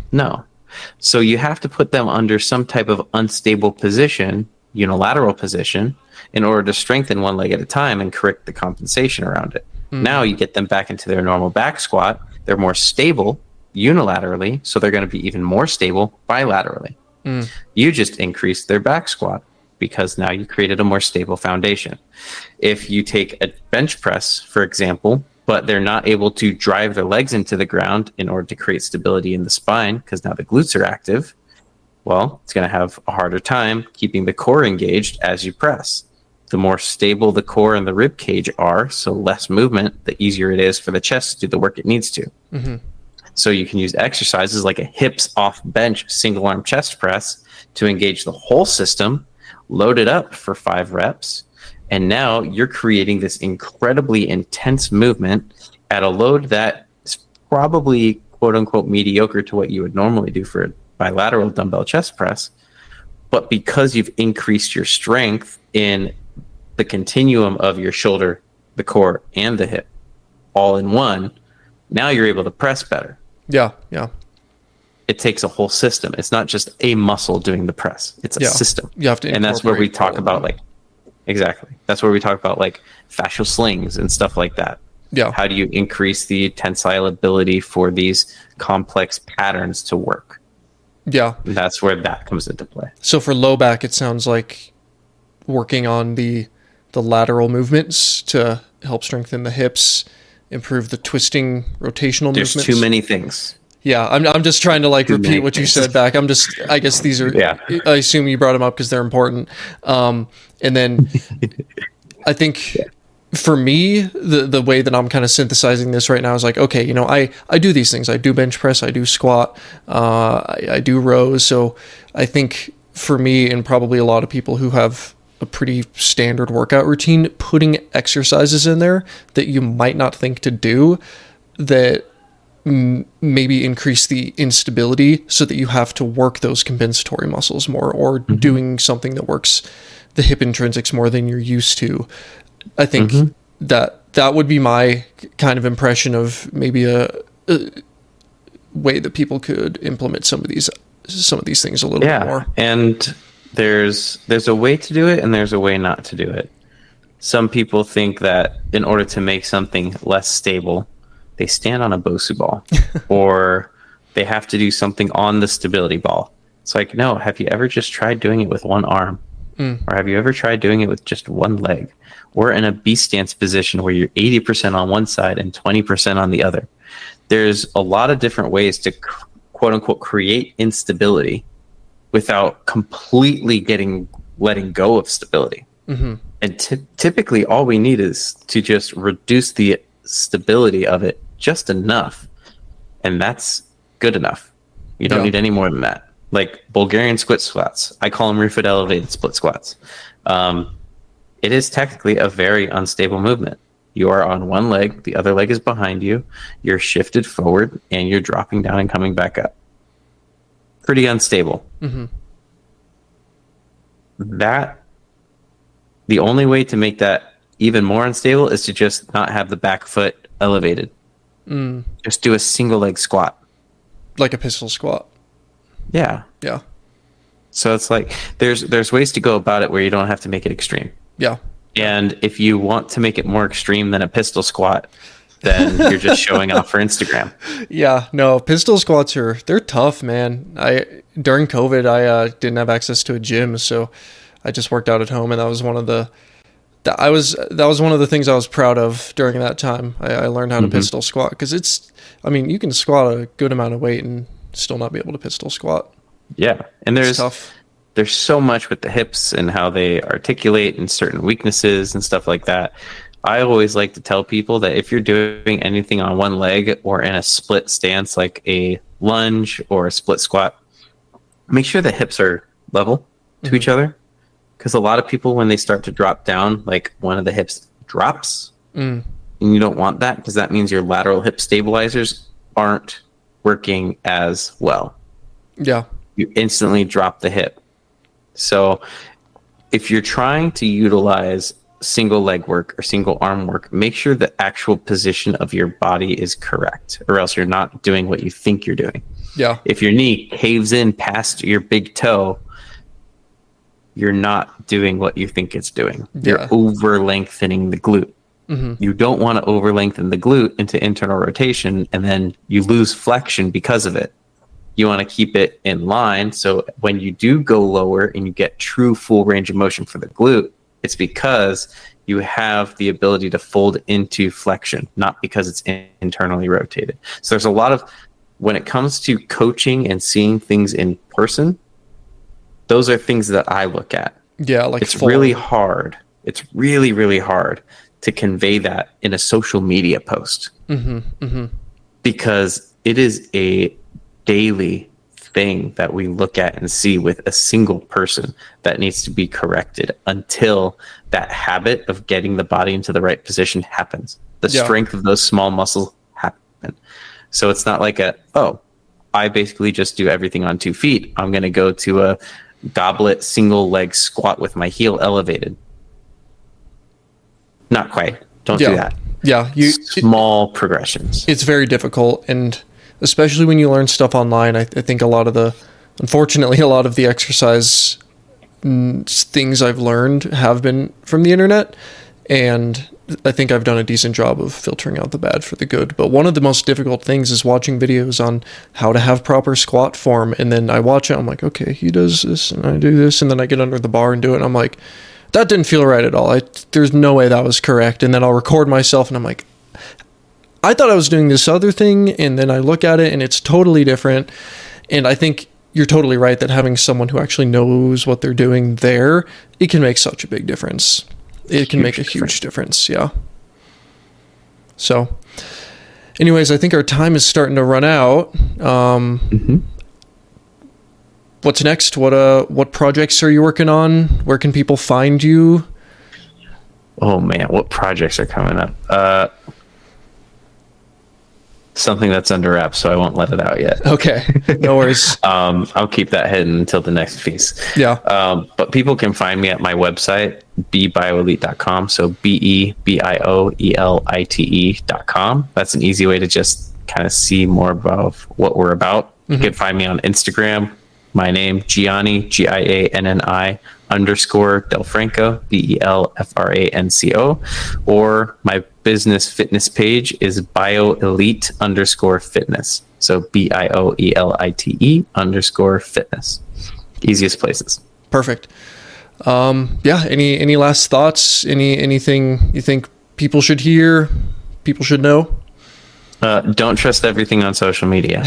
So you have to put them under some type of unstable position, unilateral position, in order to strengthen one leg at a time and correct the compensation around it. Now you get them back into their normal back squat. They're more stable unilaterally, so they're going to be even more stable bilaterally. You just increased their back squat because now you created a more stable foundation. If you take a bench press, for example, but they're not able to drive their legs into the ground in order to create stability in the spine because now the glutes are active, well, it's going to have a harder time keeping the core engaged as you press. The more stable the core and the rib cage are, so less movement, the easier it is for the chest to do the work it needs to. Mm-hmm. So you can use exercises like a hips off bench single arm chest press to engage the whole system, load it up for 5 reps, and now you're creating this incredibly intense movement at a load that is probably quote unquote mediocre to what you would normally do for a bilateral dumbbell chest press. But because you've increased your strength in the continuum of your shoulder, the core, and the hip all in one, now you're able to press better. Yeah. It takes a whole system. It's not just a muscle doing the press. It's a system. You have to, and that's where we talk about exactly. That's where we talk about fascial slings and stuff like that. Yeah. How do you increase the tensile ability for these complex patterns to work? Yeah. And that's where that comes into play. So for low back, it sounds like working on the lateral movements to help strengthen the hips, improve the twisting rotational movements. There's too many things. Yeah, I'm just trying to repeat what you said back. I guess these are, I assume you brought them up because they're important. And then I think for me, the way that I'm kind of synthesizing this right now is okay, I do these things. I do bench press, I do squat, I do rows. So I think for me, and probably a lot of people who have a pretty standard workout routine, putting exercises in there that you might not think to do that maybe increase the instability so that you have to work those compensatory muscles more, or doing something that works the hip intrinsics more than you're used to. I think that would be my kind of impression of maybe a way that people could implement some of these things a little bit more. And there's a way to do it and there's a way not to do it. Some people think that in order to make something less stable, they stand on a Bosu ball or they have to do something on the stability ball. It's no, have you ever just tried doing it with one arm? Or have you ever tried doing it with just one leg? Or in a B stance position where you're 80% on one side and 20% on the other. There's a lot of different ways to quote unquote create instability without completely letting go of stability. And typically all we need is to just reduce the stability of it just enough, and that's good enough. You don't need any more than that. Bulgarian split squats, I call them rear foot elevated split squats. It is technically a very unstable movement. You are on one leg, the other leg is behind you, you're shifted forward, and you're dropping down and coming back up. Pretty unstable. The only way to make that even more unstable is to just not have the back foot elevated. Just do a single leg squat. Like a pistol squat. Yeah. So it's there's ways to go about it where you don't have to make it extreme. Yeah. And if you want to make it more extreme than a pistol squat, then you're just showing off for Instagram. Yeah, no, pistol squats they're tough, man. During COVID, I didn't have access to a gym, so I just worked out at home, and that was one of the things I was proud of during that time. I learned how to pistol squat because you can squat a good amount of weight and still not be able to pistol squat. Yeah, and it's tough. There's so much with the hips and how they articulate and certain weaknesses and stuff like that. I always like to tell people that if you're doing anything on one leg or in a split stance like a lunge or a split squat, make sure the hips are level to each other. Because a lot of people, when they start to drop down, one of the hips drops. And you don't want that because that means your lateral hip stabilizers aren't working as well. Yeah. You instantly drop the hip. So if you're trying to utilize single leg work or single arm work, make sure the actual position of your body is correct, or else you're not doing what you think you're doing. Yeah. If your knee caves in past your big toe, you're not doing what you think it's doing. You're over lengthening the glute. You don't want to over lengthen the glute into internal rotation and then you lose flexion because of it. You want to keep it in line, so when you do go lower and you get true full range of motion for the glute, It's because you have the ability to fold into flexion, not because it's internally rotated. So there's a lot of, when it comes to coaching and seeing things in person, those are things that I look at. Yeah, like it's really hard. It's really, really hard to convey that in a social media post. Because it is a daily thing that we look at and see with a single person that needs to be corrected until that habit of getting the body into the right position happens. The strength of those small muscles happen. So it's not like I basically just do everything on 2 feet. I'm going to go to a goblet single leg squat with my heel elevated. Not quite. Don't do that. Yeah. Small progressions. It's very difficult. And especially when you learn stuff online, I think unfortunately, a lot of the exercise things I've learned have been from the internet. And I think I've done a decent job of filtering out the bad for the good. But one of the most difficult things is watching videos on how to have proper squat form. And then I watch it, I'm like, okay, he does this and I do this. And then I get under the bar and do it. And I'm like, that didn't feel right at all. There's no way that was correct. And then I'll record myself and I'm like, I thought I was doing this other thing. And then I look at it and it's totally different. And I think you're totally right that having someone who actually knows what they're doing there, it can make such a big difference. It can make a huge difference. Yeah. So anyways, I think our time is starting to run out. What's next? What projects are you working on? Where can people find you? Oh man, what projects are coming up? Something that's under wraps, so I won't let it out yet. Okay, no worries. I'll keep that hidden until the next piece. Yeah. But people can find me at my website, bebioelite.com. So BEBIOELITE.com. That's an easy way to just kind of see more about what we're about. You can find me on Instagram. My name, Gianni, GIANNI _ Del Franco, DELFRANCO, or my business fitness page is BioElite _ fitness. So BIOELITE _ fitness. Easiest places. Perfect. Yeah. Any last thoughts? Anything you think people should hear? People should know? Don't trust everything on social media.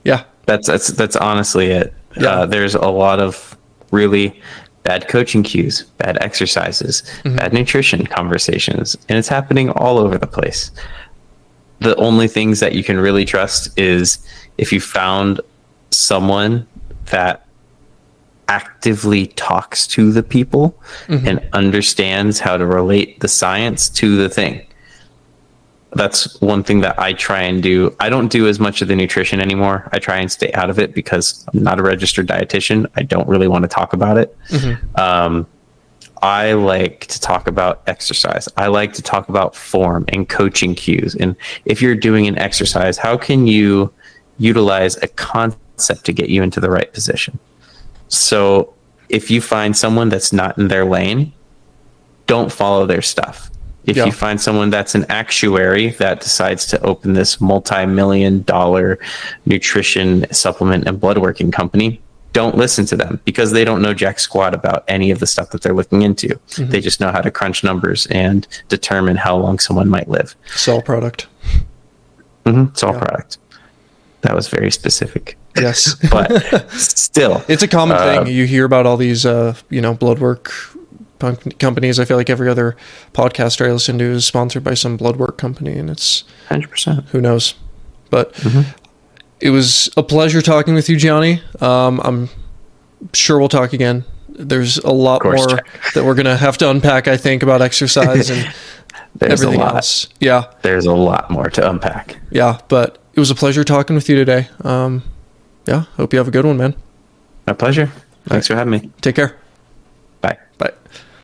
Yeah. That's honestly it. Yeah. There's a lot of really bad coaching cues, bad exercises, bad nutrition conversations, and it's happening all over the place. The only things that you can really trust is if you found someone that actively talks to the people and understands how to relate the science to the thing. That's one thing that I try and do. I don't do as much of the nutrition anymore. I try and stay out of it because I'm not a registered dietitian. I don't really want to talk about it. I like to talk about exercise. I like to talk about form and coaching cues. And if you're doing an exercise, how can you utilize a concept to get you into the right position? So if you find someone that's not in their lane, don't follow their stuff. If you find someone that's an actuary that decides to open this multi-million-dollar nutrition supplement and blood working company, don't listen to them because they don't know jack squat about any of the stuff that they're looking into. They just know how to crunch numbers and determine how long someone might live. Sell product. Sell product. That was very specific. Yes. But still. It's a common thing. You hear about all these, blood work companies. I feel like every other podcast I listen to is sponsored by some blood work company, and it's 100%. Who knows? But it was a pleasure talking with you, Gianni. I'm sure we'll talk again. There's a lot more that we're gonna have to unpack, I think, about exercise and everything else. Yeah, there's a lot more to unpack. Yeah, but it was a pleasure talking with you today. Yeah, hope you have a good one, man. My pleasure. Thanks for having me. Take care. Bye. Bye.